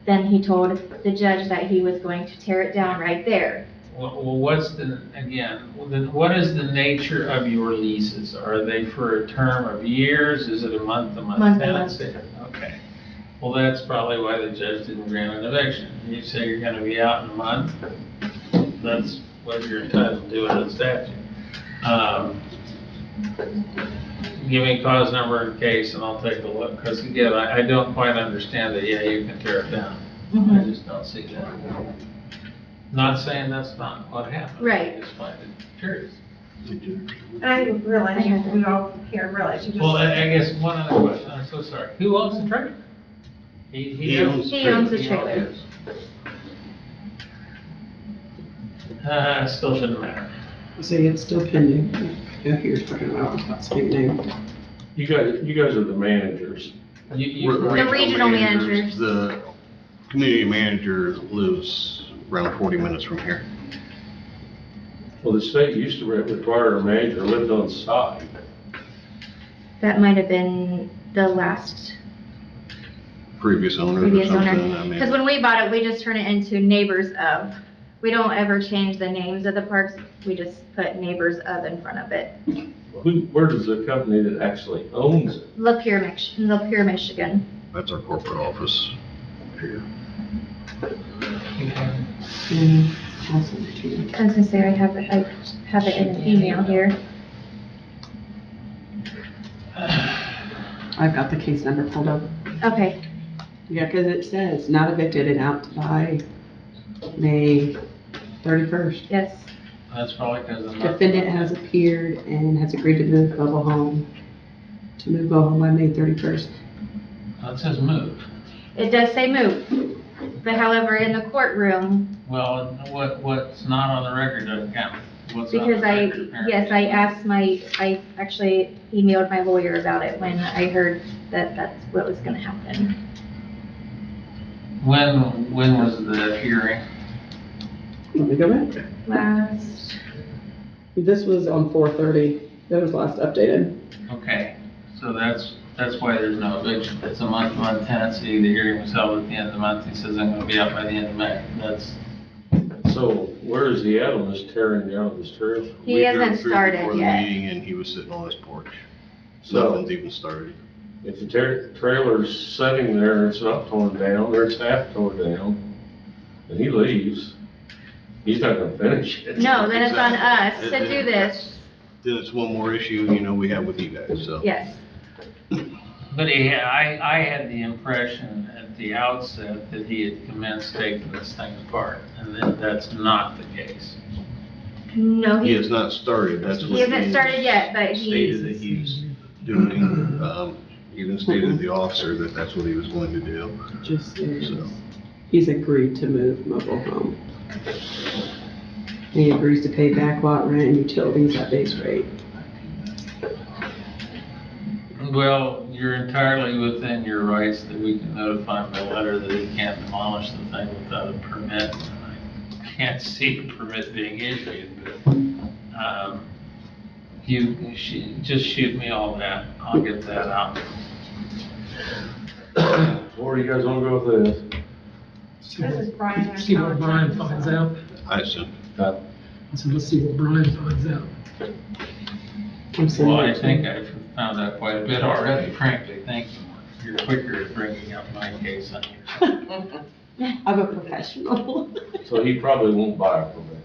Then he told the judge that he was going to tear it down right there. Well, what is the nature of your leases? Are they for a term of years? Is it a month-to-month tenancy? Okay. Well, that's probably why the judge didn't grant an eviction. You say you're gonna be out in a month, that's what you're entitled to do in the statute. Give me cause number and case and I'll take a look, because again, I don't quite understand that, yeah, you can tear it down. I just don't see that. Not saying that's not what happened. Right. I just find it curious. And I didn't realize, we all here realize you just. Well, I guess one other question, I'm so sorry. Who owns the trailer? He owns He owns the trailer. Still shouldn't matter. So yeah, it's still pending. Yeah, here's talking about speak name. You guys are the managers. We're The regional managers. The community manager lives around 40 minutes from here. Well, the state used to require a manager lived on site. That might have been the last Previous owner or previous something. owner. I mean, Because when we bought it, we just turn it into neighbors of. We don't ever change the names of the parks. We just put neighbors of in front of it. Where does the company that actually owns it? Lapeer, Michigan. that's our corporate office here. I was gonna say, I have it in an email here. I've got the case number pulled up. Okay. Yeah, because it says not evicted and out by May 31st. Yes. That's probably because of. Defendant has appeared and has agreed to move mobile home, by May 31st. That says move. It does say move, but however, in the courtroom, Well, what's not on the record doesn't count. What's on the because record, apparently. I actually emailed my lawyer about it when I heard that that's what was gonna happen. When was the hearing? Let me go back. This was on 4/30. That was last updated. Okay, so that's why there's no eviction. It's a month-to-month tenancy. The hearing was held at the end of the month. He says I'm gonna be out by the end of May. That's, So where is he at on this tearing down of this trailer? He We drove hasn't through started before the yet. meeting, and he was sitting on his porch. So- Nothing's even started. If the trailer's sitting there, it's not torn down, or it's half torn down, and he leaves, he's not gonna finish it. No, then it's on us to Exactly. do this, Then it's one more issue, we have with you guys, so. yes. but I had the impression at the outset that he had commenced taking this thing apart, and then that's not the case. No, He he, has not started, that's what. he hasn't started yet, but Stated that he's, he's doing, even stated to the officer that that's what he was going to do, Just says so. he's agreed to move mobile home. He agrees to pay back lot rent and utilities at base rate. Well, you're entirely within your rights that we can notify him by letter that he can't demolish the thing without a permit. I can't see a permit being issued, but, just shoot me all that. I'll get that out. Where do you guys wanna go with this? This is Brian. our See what Brian town finds council. out. I assume. So let's see what Brian finds out. I'm sending Well, I it to think him. I've found out quite a bit already, frankly. Thank you. You're quicker at bringing up my case than yours. I'm a professional. So he probably won't buy a permit.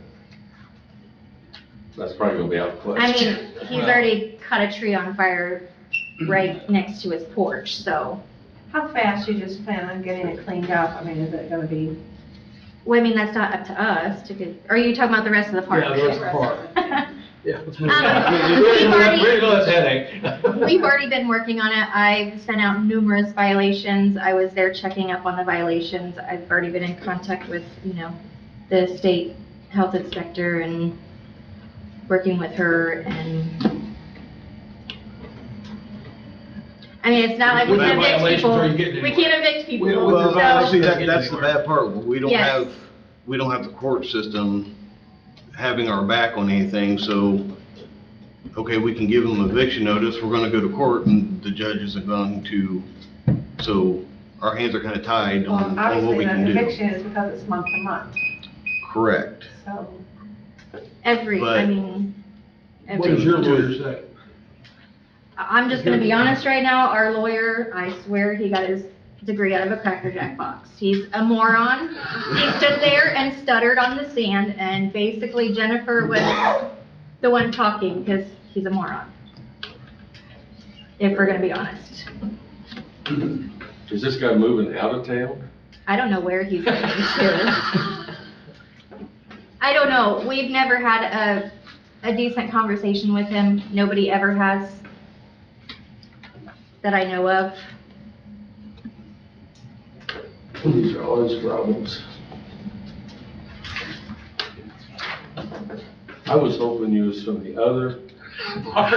That's probably gonna be out of I question. mean, he's already cut a tree on fire right next to his porch, so. How fast you just plan on getting it cleaned up? I mean, is it gonna be? Well, I mean, that's not up to us to get, are you talking about the rest of the park? Yeah, the rest of the park. Yeah. let's move on. We've Where's that headache? We've already been working on it. I've sent out numerous violations. I was there checking up on the violations. I've already been in contact with, the state health inspector and working with her and, I mean, it's not like we What can evict violations people. are you getting We anyway? can't evict people, Well, so. see, that's the bad part, we don't Yes. have the court system having our back on anything, so, okay, we can give them eviction notice, we're gonna go to court, and the judge isn't going to, so our hands are kinda tied Well, on what obviously, we the can do. eviction is because it's month to month, Correct. so. I But- mean. What does your every- lawyer say? I'm just gonna be honest right now, our lawyer, I swear he got his degree out of a Cracker Jack box. He's a moron. He stood there and stuttered on the stand, and basically Jennifer was the one talking, because he's a moron. If we're gonna be honest. Is this guy moving out of town? I don't know where he's going to. I don't know, we've never had a decent conversation with him, nobody ever has, that I know of. These are all his problems. I was hoping you was from the other part.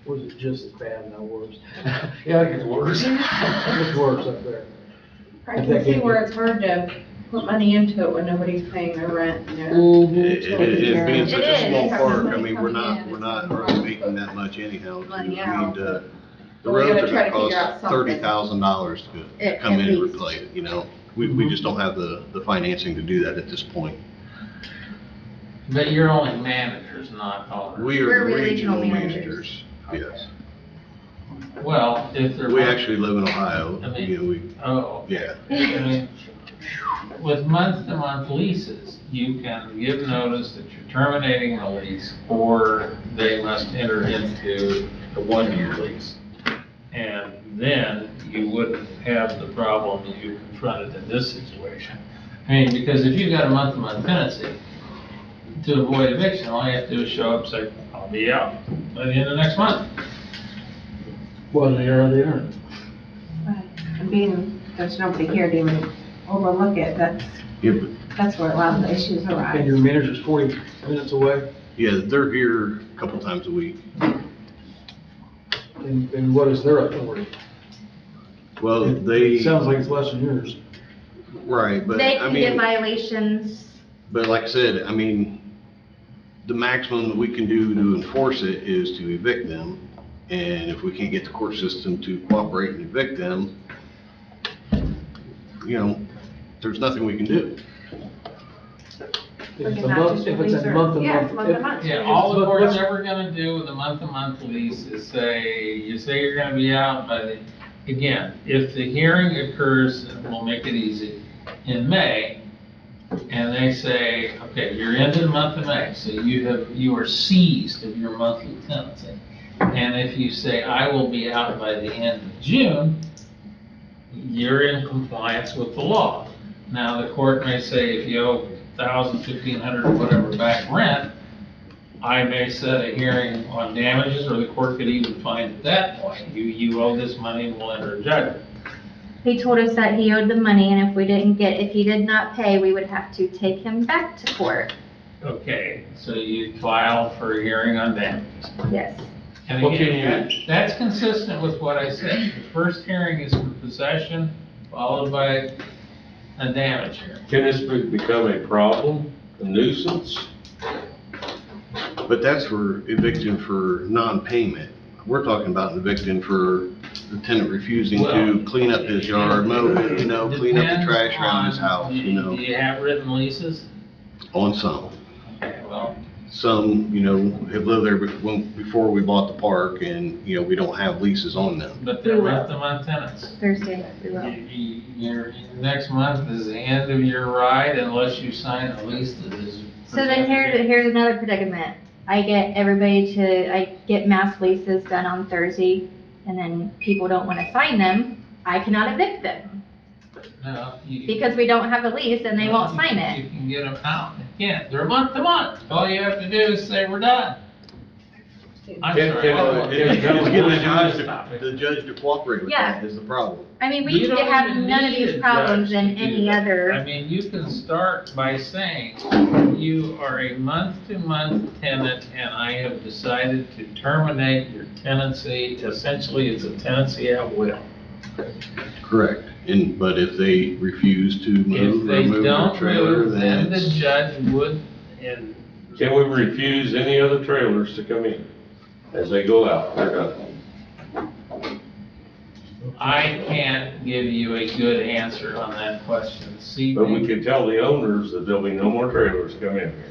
Was it just as bad, no worse? Yeah, it gets worse. It gets worse up there. I can see where it's hard to put money into it when nobody's paying their rent, It being such a It small is. park, I mean, we're not really making that much anyhow. Money I out. mean, the We're gonna roads try are to figure out cost something. $30,000 to At come in and least. replace it, We just don't have the financing to do that at this point. But you're only managers, not owners. We are We're the regional regional managers. managers, yes. Well, if they're. We actually live in Ohio, I mean- we, Oh. yeah. I mean, with month-to-month leases, you can give notice that you're terminating the lease, or they must enter into a one-year lease. And then you wouldn't have the problem that you confronted in this situation. I mean, because if you've got a month-to-month tenancy, to avoid eviction, all you have to do is show up and say, I'll be out by the end of next month. Well, they are, they aren't. I mean, there's nobody here to even overlook it, that's where a lot of the issues And your arise. manager's 40 minutes away, Yeah, they're here a couple times a week. and what is their authority? Well, It they, sounds like it's less than yours. right, but They I can get mean, violations. but like I said, I mean, the maximum that we can do to enforce it is to evict them. And if we can't get the court system to cooperate and evict them, you know, there's nothing we can do. If it's a month, if it's a month to Yeah, it's month. month to month. Yeah, all the But court's what's- ever gonna do with a month-to-month lease is say, you say you're gonna be out by the, again, if the hearing occurs, and we'll make it easy, in May, and they say, okay, you're into the month of May, so you are seized of your monthly tenancy. And if you say, I will be out by the end of June, you're in compliance with the law. Now, the court may say, if you owe $1,000, $1,500, or whatever back rent, I may set a hearing on damages, or the court could even find at that point, you owe this money and we'll enter a judgment. He told us that he owed the money, and if he did not pay, we would have to take him back to court. Okay, so you file for a hearing on damages. Yes. And What can again, that's consistent with what I said. The first hearing is for possession, followed by a damage hearing. Can this become a problem, a nuisance? But that's for eviction for non-payment. We're talking about evicting for the tenant refusing to Well, clean up his yard, mow it, you know, clean up the Depends trash around his on- house, you know, Do you have written leases? on some. Okay, well, Some, you know, have lived there before we bought the park and, you know, we don't have leases on them. but they're month-to-month tenants. Thursday, we will. Your next month is the end of your ride unless you sign a lease that is. So then here's another predicament. I get mass leases done on Thursday, and then people don't want to sign them. I cannot evict them No, because we don't have a lease and they won't sign it. You can get them out. Yeah, they're month-to-month. All you have to do is say, we're done. I'm Can- sorry. can- I don't- It's getting Stop it. the judge to cooperate with Yeah. that is the problem. I mean, we You don't have even none of need these a problems judge in to do any that. other. I mean, you can start by saying, you are a month-to-month tenant, and I have decided to terminate your tenancy. Essentially, it's a tenancy at will. Correct. But if they refuse to If move or they move their don't trailer, move, then the it's, judge would, and Can we refuse any other trailers to come in as they go out? They're done. I can't give you a good answer on that question. See, But we can tell the owners that there'll be no more trailers come in here.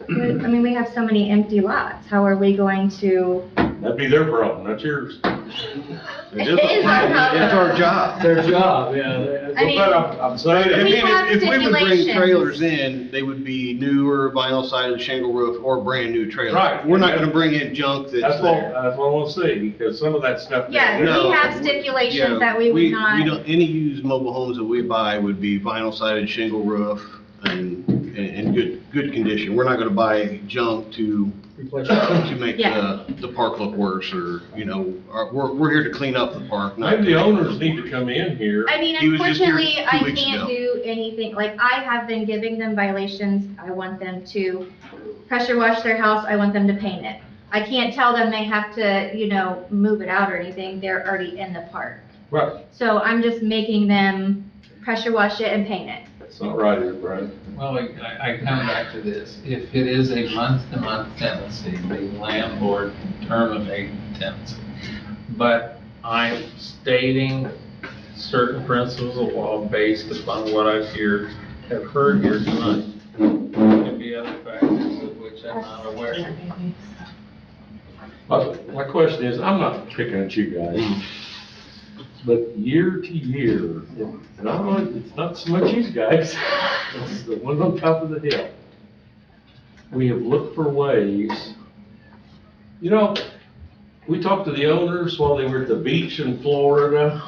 I mean, we have so many empty lots. How are we going to? That'd be their problem, not yours. It is our problem. it's our job. Their job, yeah. I mean, But I'm saying, I We mean, have if we would bring stipulations. trailers in, they would be newer vinyl sided shingle roof or brand new trailers. Right. We're not gonna bring in junk that's there. that's what I want to see, because some of that stuff. Yeah, No, we have yeah, stipulations that we would not. don't, any used mobile homes that we buy would be vinyl sided shingle roof and good condition. We're not gonna buy junk to make Yeah. the park look worse or, you know, we're here to clean up the park, not. Maybe the owners need to come in here. I mean, He was just here unfortunately, 2 I weeks can't ago. do anything, like, I have been giving them violations, I want them to pressure wash their house, I want them to paint it. I can't tell them they have to, move it out or anything, they're already in the park. Right, So I'm just making them pressure wash it and paint it. that's not right, is it, Brian? well, I come back to this. If it is a month-to-month tenancy, the landlord can terminate the tenancy. But I'm stating certain principles of law based upon what I've have heard here tonight. There could be other factors of which I'm not aware. My question is, I'm not picking at you guys, but year to year, it's not so much you guys, it's the one on top of the hill. We have looked for ways, we talked to the owners while they were at the beach in Florida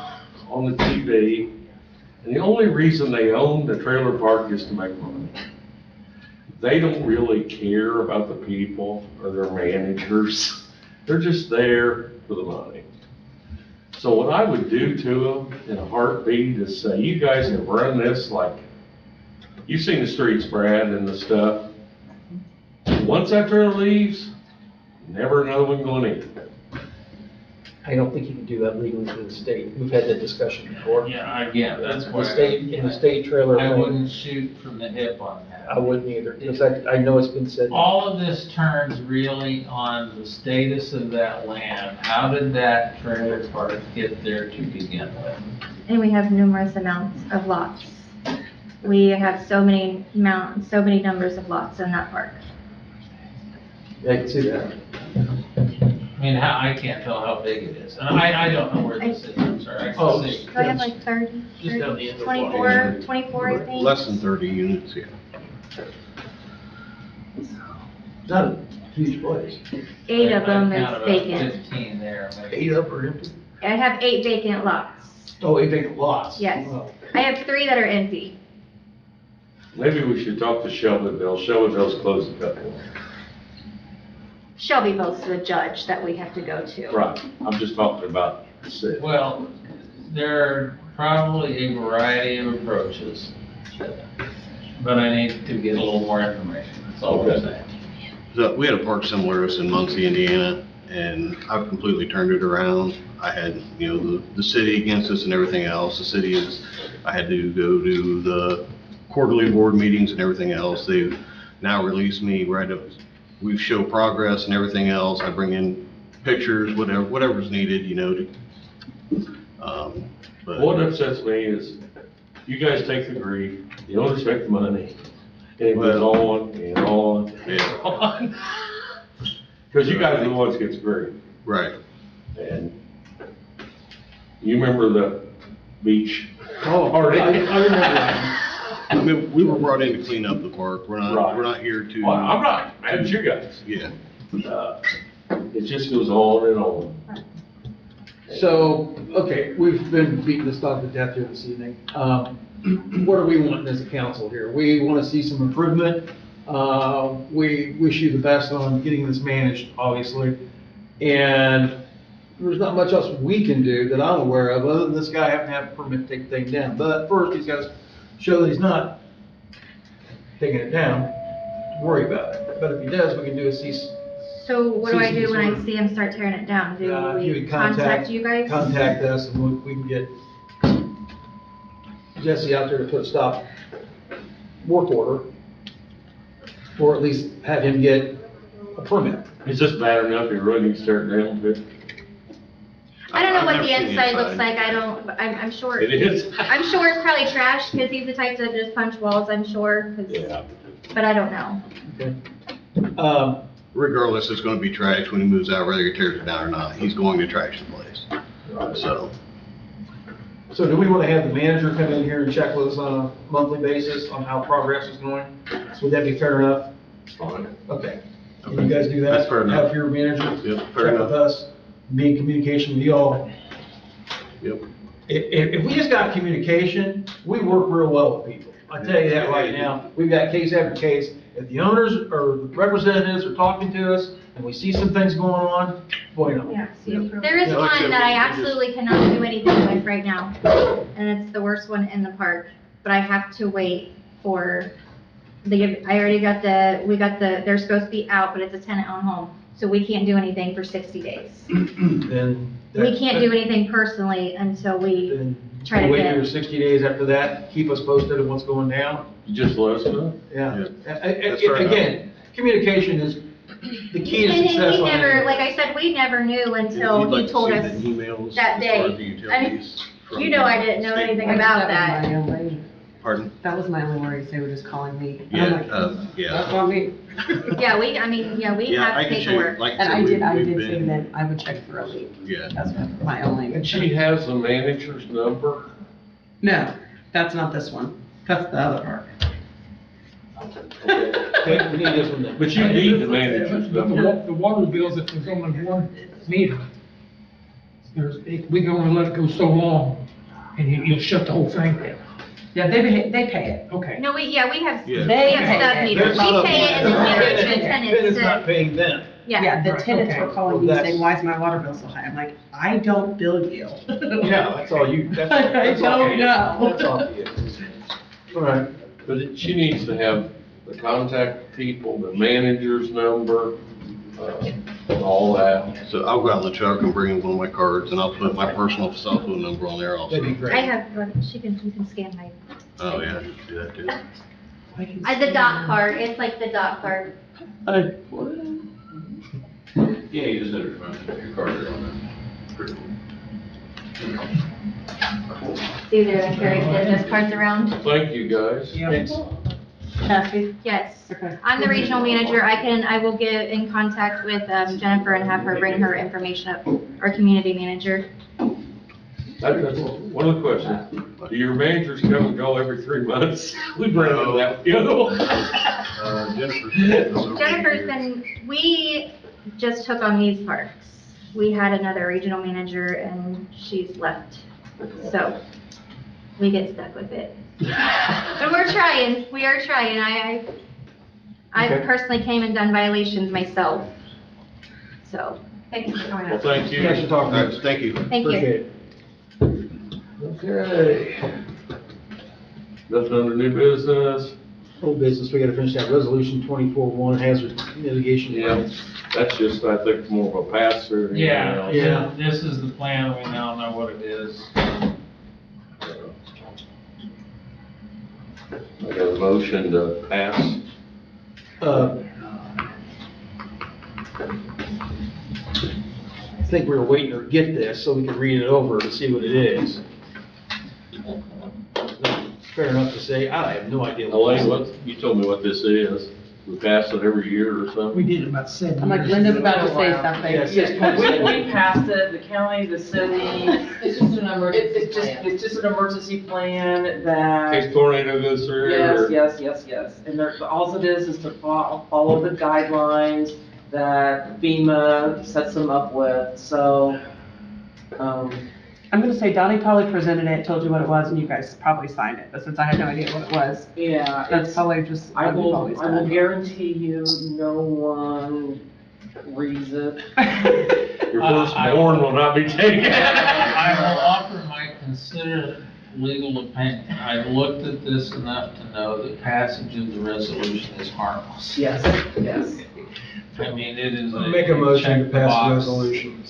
on the TV. And the only reason they own the trailer park is to make money. They don't really care about the people or their managers. They're just there for the money. So what I would do to them in a heartbeat is say, you guys have run this like, you've seen the streets, Brad, and the stuff. Once that trailer leaves, never another one going in. I don't think you can do that legally to the state. We've had that discussion before. Yeah, again, that's The why state, in the state trailer I thing, wouldn't shoot from the hip on that. I wouldn't either, because I know it's been said. All of this turns really on the status of that land. How did that trailer park get there to begin with? And we have numerous amounts of lots. We have so many numbers of lots in that park. Yeah, I can see that. I mean, I can't tell how big it is, and I don't know where the systems are, I Oh, can see. So I have like 30, Just down the end of 24, I think. Less than 30 units, yeah. It's not a huge place. 8 of them I is count about vacant. 15 there, maybe. 8 up are empty. I have 8 vacant lots. Oh, 8 vacant lots. Yes. Wow. I have 3 that are empty. Maybe we should talk to Shelbyville. Shelbyville's closed a couple. Shelbyville's the judge that we have to go to. Right, I'm just talking about the city. Well, there are probably a variety of approaches, but I need to get a little more information, that's all I'm saying. So we had a park similar to us in Muncie, Indiana, and I've completely turned it around. I had, the city against us and everything else. The city I had to go to the quarterly board meetings and everything else. They've now released me we show progress and everything else. I bring in pictures, whatever's needed, but. What upsets me is you guys take the grief, the owners take the money, and it goes on and on and on. Because you guys are the ones that gets grief. Right. And you remember the beach? Oh, all right. I remember that. I mean, we were brought in to clean up the park. We're not here to. Well, I'm not mad at you guys. Yeah. It just goes on and on. So, okay, we've been beating this dog to death here this evening. What are we wanting as a council here? We want to see some improvement. We wish you the best on getting this managed, obviously. And there's not much else we can do that I'm aware of, other than this guy having to have a permit to take the thing down. But first, he's got to show that he's not taking it down, worry about it. But if he does, we can do a cease. So what do I do when I Cease and see him start tearing it down? Do You we would contact you guys? Contact us and we can get Jesse out there to put a stop work order, or at least have him get a permit. Is this bad enough? You really need to start down to it? I don't know I've what never the seen inside looks like. I'm sure. It is. I'm sure it's probably trash because he's the type that just punch walls, I'm sure. 'Cause- Yeah. But I don't know. Okay. Regardless, it's gonna be trash when he moves out, whether he tears it down or not. He's going to trash the place. So, So do we want to have the manager come in here and check with us on a monthly basis on how progress is going? Would that be fair enough? Fine. Okay. Can you guys do that? That's fair enough. Have your manager Yep, fair check enough. with us, be in communication with y'all. Yep. If we just got communication, we work real well with people. I tell you that right now. We've got case after case. If the owners or the representatives are talking to us and we see some things going on, boy, no. Yeah. There is Yeah, like I one said, that I we just- absolutely cannot do anything with right now. And it's the worst one in the park. But I have to wait for they're supposed to be out, but it's a tenant-owned home. So we can't do anything for 60 days. Then. We can't do anything personally until we Then try to wait get another 60 days after that, keep us posted on what's going down. You just let us know. Yeah. That's fair enough. Again, communication is the key to And success. we on never, anything. like I said, we never knew If until you'd like he to told see us. the emails that as far day. as the utilities from You know I didn't know state anything board. about that. My own worry. Pardon? That was my only worry, they were just calling me. And Yeah, I'm like, yeah. That's on me. Yeah, we Yeah, have I can show you, paperwork. like I And I said, did we've say been, that I would check for a leak. yeah. That's my only. And she has the manager's number. No, that's not this one. That's the other part. Okay, We need this one then. but you need to manage your stuff. The water bills, if there's only one meter, we can only let it go so long, and you'll shut the whole thing down. Yeah, they pay it. Okay. No, we have Yeah. They have sub pay it. meters. We pay it and then we give it to the tenants It's not to, paying them. yeah. Yeah, the Right, tenants okay. were calling me Well, saying, that's- why is my water bill so high? I'm like, I don't bill you. Yeah, that's all you, that's. I that's all don't you. know. That's all you. All right. She needs to have the contact people, the manager's number, all that. So I'll go out in the truck and bring in one of my cards, and I'll put my personal cell phone number on there also. That'd be great. I have, you can scan my, Oh, yeah, do that too. the dot card, it's like the dot card. Yeah, you just have your card on It's easier than carrying business cards around. it. Thank you, guys. Thanks. Kathy? Yes. Okay. I'm the regional manager. I will get in contact with Jennifer and have her bring her information up, our community manager. That's one of the questions. Do your managers come and go every 3 months? We bring them that, you know? Jennifer's been, we just took on these parks. We had another regional manager and she's left. So we get stuck with it. But we're trying, we are trying. I Okay. personally came and done violations myself. So, Thank you for coming Well, out. thank you. Thanks for talking All to right, us. thank you. thank you. Appreciate it. Okay. Nothing under new business. Old business, we gotta finish that resolution 24-1 hazard mitigation. Yeah, that's just, I think, more of a pass through. Yeah, Yeah. this is the plan, we now know what it is. I got a motion to pass. I think we were waiting to get this so we could read it over to see what it is. Fair enough to say, I have no idea. Elaine, you told me what this is. We pass it every year or We something? did it about 7 years. I'm like, Linda's about to say something. Yeah, We passed it, the county, the city. It's just an emergency. It's just an emergency plan In that, case tornado goes through or? yes. And all it is to follow the guidelines that FEMA sets them up with, so, I'm gonna say Donnie probably presented it, told you what it was, and you guys probably signed it, but since I had no idea what it was, yeah. that's it's- probably just I what we've will always done. guarantee you, no one reads it. Your firstborn will not be taken. I will offer my considered legal opinion. I've looked at this enough to know that passage of the resolution is harmless. Yes. I mean, it is a. Make a motion to check the pass the box. resolution.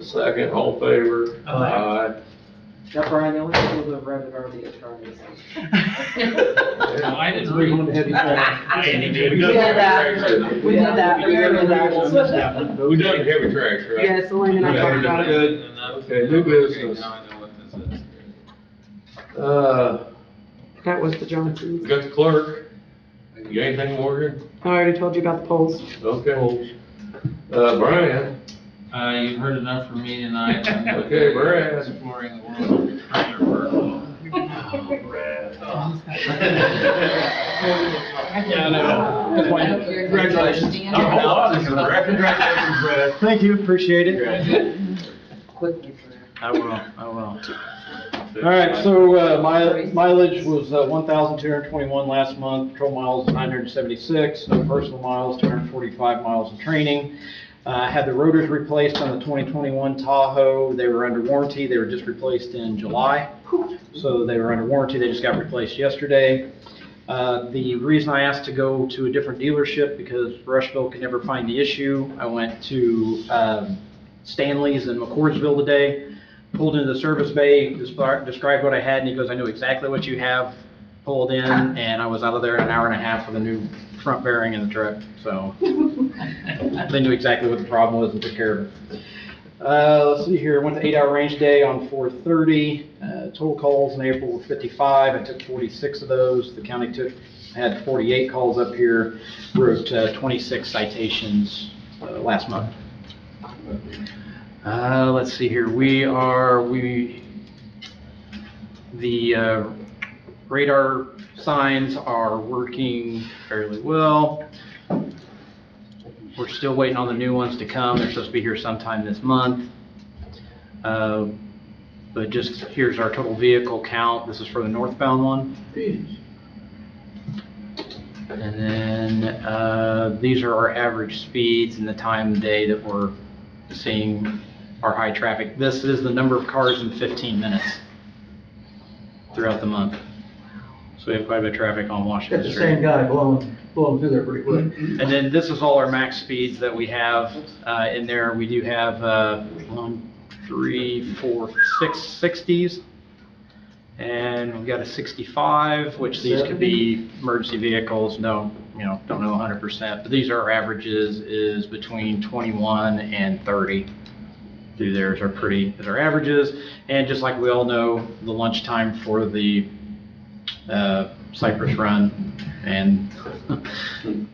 Second, all in favor? Aye. Now, Brian, the only people who have read it are the attorneys. No, I didn't read. Going to heavy trash. I didn't We did that. We did that. We already did that. We done heavy trash, right? Yes, Elaine and I talked about it. Good. Okay, new business. Now I know what this is. That was the We Johnsons. got the clerk. You got anything, Morgan? I already told you about the polls. Okay. Brian? You've heard enough from me tonight. Okay, Brad. Exploring the world of trailer Congratulations. Congratulations, Brad. Thank you, appreciate it. Quickly, I will. All right, so mileage was 1,221 last month, patrol miles 976, no personal miles, 245 miles of training. Had the rotors replaced on the 2021 Tahoe. They were under warranty. They were just replaced in July. So they were under warranty. They just got replaced yesterday. The reason I asked to go to a different dealership because Rushville could never find the issue. I went to Stanley's in McCordsville today, pulled into the service bay, described what I had, and he goes, I know exactly what you have. Pulled in, and I was out of there in an hour and a half with a new front bearing in the truck. So they knew exactly what the problem was and took care of it. Let's see here, went to 8-hour range day on 4/30. Total calls in April were 55. I took 46 of those. The county had 48 calls up here, wrote 26 citations last month. Let's see here, the Radar signs are working fairly well. We're still waiting on the new ones to come. They're supposed to be here sometime this month. But just here's our total vehicle count. This is for the northbound one. And then these are our average speeds and the time of day that we're seeing our high traffic. This is the number of cars in 15 minutes throughout the month. So we have quite a bit of traffic on Washington Got the Street. same guy blowing through there pretty quick. And then this is all our max speeds that we have in there. We do have 1, 3, 4, 6 60s. And we've got a 65, which these could be emergency vehicles. No, don't know 100%. But these are our averages, is between 21 and 30. Through there is our averages. And just like we all know, the lunchtime for the Cypress Run and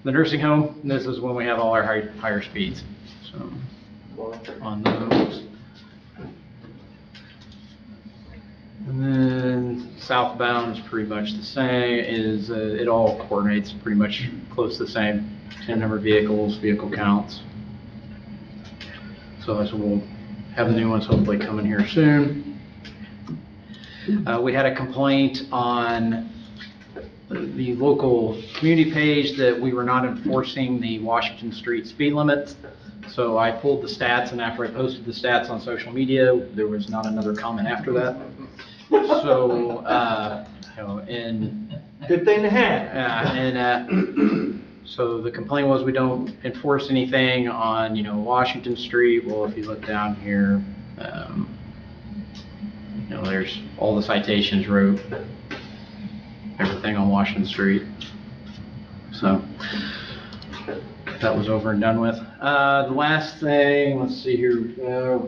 the nursing home, this is when we have all our higher speeds. So on those. And then southbound is pretty much the same. It all coordinates pretty much close to the same. 10 number of vehicles, vehicle counts. So as we'll have the new ones hopefully coming here soon. We had a complaint on the local community page that we were not enforcing the Washington Street speed limits. So I pulled the stats, and after I posted the stats on social media, there was not another comment after that. So, and Good thing to have. So the complaint was we don't enforce anything on, Washington Street. Well, if you look down here, there's all the citations wrote, everything on Washington Street. So that was over and done with. The last thing, let's see here,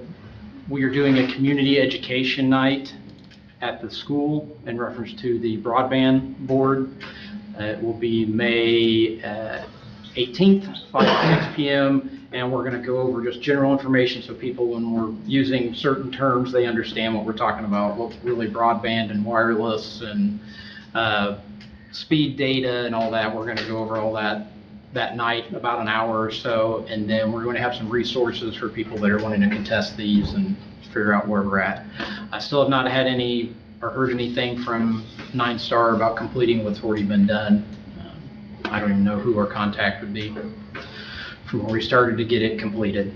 we are doing a community education night at the school in reference to the broadband board. It will be May 18th, 5 to 6 p.m. And we're going to go over just general information so people, when we're using certain terms, they understand what we're talking about, what really broadband and wireless and speed data and all that. We're going to go over all that night, about an hour or so. And then we're going to have some resources for people that are wanting to contest these and figure out where we're at. I still have not had any or heard anything from 9 Star about completing what's already been done. I don't even know who our contact would be from where we started to get it completed.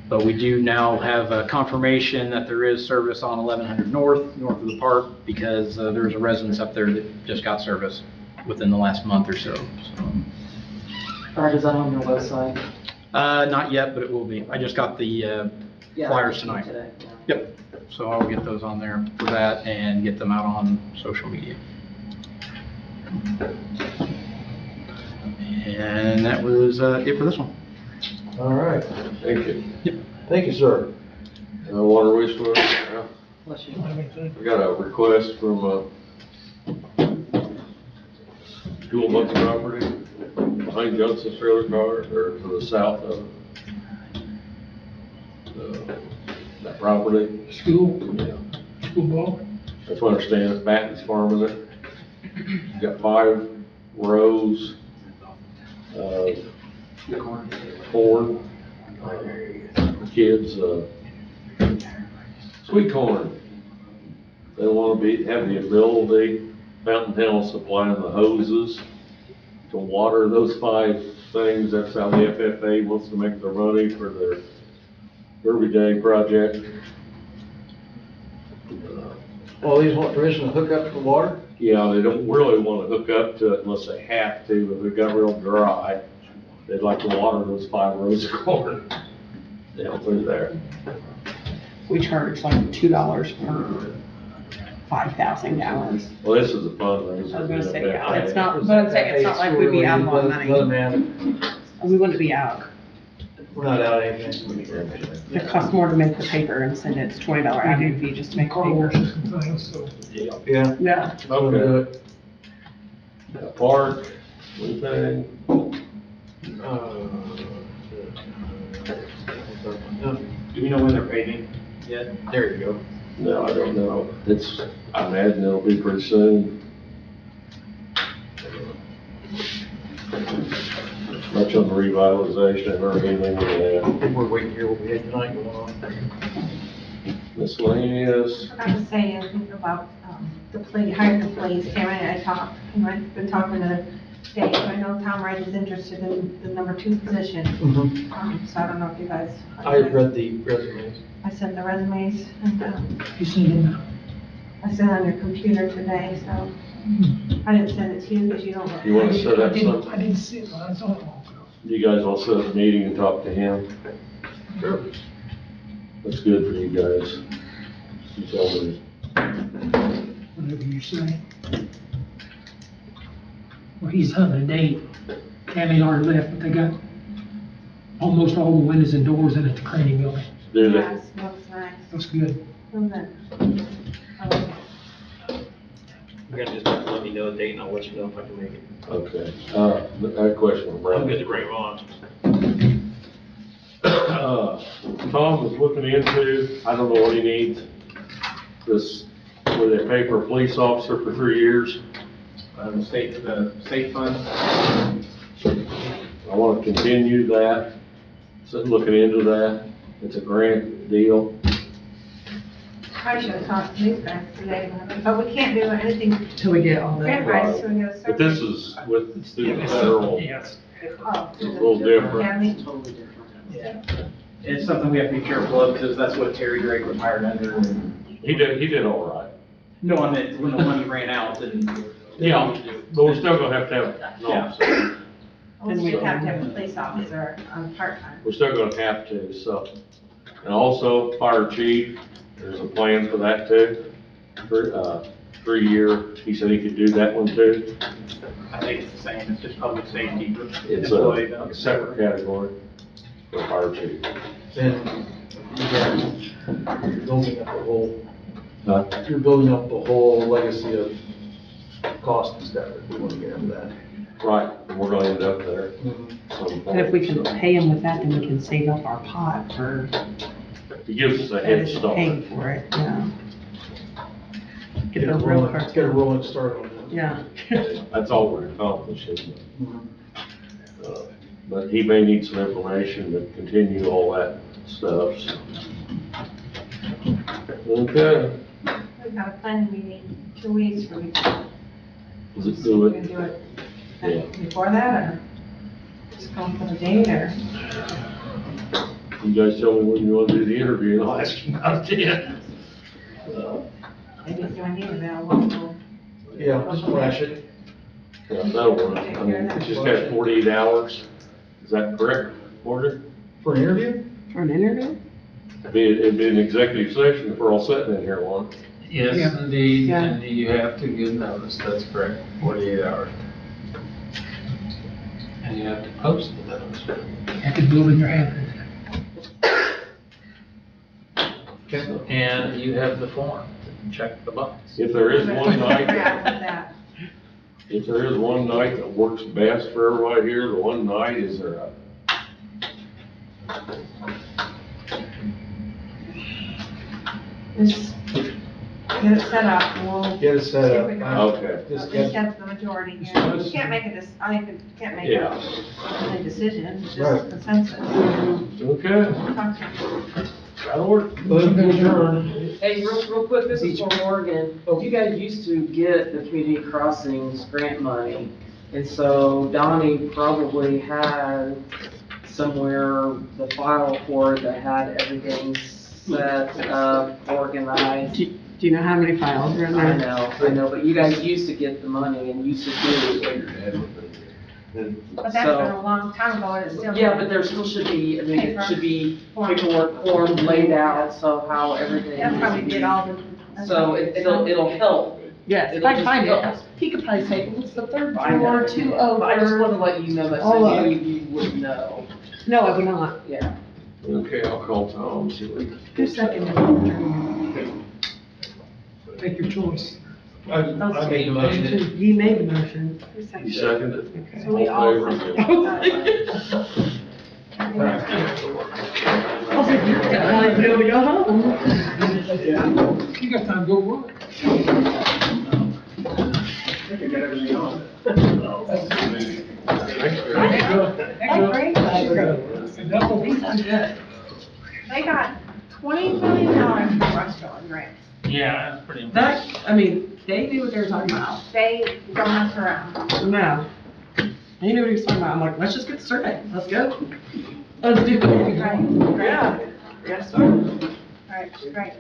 But we do now have a confirmation that there is service on 1100 north of the park, because there's a residence up there that just got service within the last month or so. Or is that on your website? Not yet, but it will be. I just got the flyers tonight. Today. Yep. So I'll get those on there for that and get them out on social media. And that was it for this one. All right, thank you. Yep. Thank you, sir. Water wastewater. Bless you. We got a request from Dual Bucks property behind Johnson's trailer car, or to the south of that property. School, Yeah, school ball. that's what I understand. It's Matthew's farming it. He's got 5 rows of corn. Kids, sweet corn. They want to have the ability, Mountain Town supplying the hoses to water those 5 things. That's how the FFA wants to make their money for their Derby Day project. Well, these want permission to hook up to water? Yeah, they don't really want to hook up to it unless they have to. If it got real dry, they'd like to water those 5 rows of corn down through there. We charge like $2 per 5,000 gallons. Well, this is a fundraiser. I was gonna say, yeah, it's not, but I'm saying, it's not like we'd be out on money. We wouldn't be out. We're not out anything. It costs more to make the paper and send it. It's $20 admin fee just to make the Car paper. washes and things, so. Yeah. Yeah. Okay. Park, anything? Do we know when they're paving yet? There you go. No, I don't know. I imagine it'll be pretty soon. Much on the revitalization or anything like that. We're waiting here, what we had tonight going on. Miscellaneous. I forgot to say anything about, the police, hired the police, Tammy and I talked, and I've been talking to Dave, I know Tom Wright is interested in the number 2 position. So I don't know if you guys. I read the resumes. I sent the resumes, and, You seen it? I sent it on your computer today, so I didn't send it to you because you don't. You want to set up I something? didn't see it, I saw it all. You guys all set up a meeting and talk to him? Sure. That's good for you guys. You tell me. Whatever you say. Well, he's hunting a date. Tammy already left, but they got almost all the windows and doors in at the training building. Do they? Yes, looks nice. That's good. Isn't it? You're gonna just have to let me know a date and I'll let you know if I can make it. Okay. I have a question for Brad. I'm good to bring them on. Tom was looking into, I don't know what he needs, this, where they pay for a police officer for 3 years. The state fund. I want to continue that, so looking into that. It's a grant deal. I should have talked to these guys today, but we can't do anything. Till we get all the. Grant wise, so we gotta But start. this is with the federal, Yes. Oh, a little different. County. Totally different. Yeah. It's something we have to be careful of because that's what Terry Drake was hired under. He did all right. No, I meant when the money ran out and. Yeah, but we're still gonna have to have an officer. We have to have a police officer on part-time. We're still gonna have to, so. And also, fire chief, there's a plan for that too. 3 year, he said he could do that one too. I think it's the same, it's just public safety. It's a separate category for fire chief. And you're building up the whole, Huh? you're building up the whole legacy of cost and stuff, if we want to get into that. Right, and we're gonna end up there. some And if we can point, pay him with that, then we can save up our pot for so. He gives us a head start. paying for it, yeah. Get a those real rolling, cards. get a rolling start on that. Yeah. That's all we're accomplishing. But he may need some information to continue all that stuff, so. Okay, We've got a planning meeting 2 weeks from now. does it We do can it? do it Yeah. before that, or just go for the date, or? You guys tell me when you want to do the interview, and I'll ask you about it. Maybe it's doing it available. Yeah, just flash it. Yeah, that'll work. I mean, it's just got 48 hours. Is that correct, Porter? For an interview? For an interview? It'd be an executive session if we're all sitting in here one. Yes, Yeah. indeed, Yeah. and you have to give notice, that's correct, 48 hours. And you have to post the notice. I could build in your hand. And you have the form, check the box. If there is one night, Yeah, with that. if there is one night that works best for everybody here, the one night is there a Just get it set up, and we'll. Get it set see if up. we can- Okay. Just At least get, have the majority here. You can't make can't make Yeah. a decision, it's Right. just consensus. Okay, Talk to him. that'll work. let it adjourn. Hey, real quick, this is for Morgan. You guys used to get the community crossings grant money, and so Donnie probably had somewhere the file for it that had everything set up, organized. Do you know how many files are in I there? know, but you guys used to get the money and used to do. But that's been a long time ago, and it's still. Yeah, but there still should be, I mean, it should be paperwork form laid out, so how everything. That's how we did all the. So it'll help. Yes, if It'll I can just find help. it, he could probably say, what's the third I know. floor, 2 over? I just wanted to let you know that, All so up. you would know, No, I would not. yeah. Okay, I'll call Tom, see what he. Who seconded? Take your choice. I made the motion. You made the motion. Who You seconded? second it? Okay. So we all. All in favor? I was like, you're gonna be able to go home. You got time to go work. They got $20 million from restaurant grants. Yeah, that's pretty impressive. That, I mean, they knew what they were talking about. They don't mess around. No. He knew what he was talking about. I'm like, let's just get started. Let's go. Let's do it. Right, Yeah. We gotta start. right, right.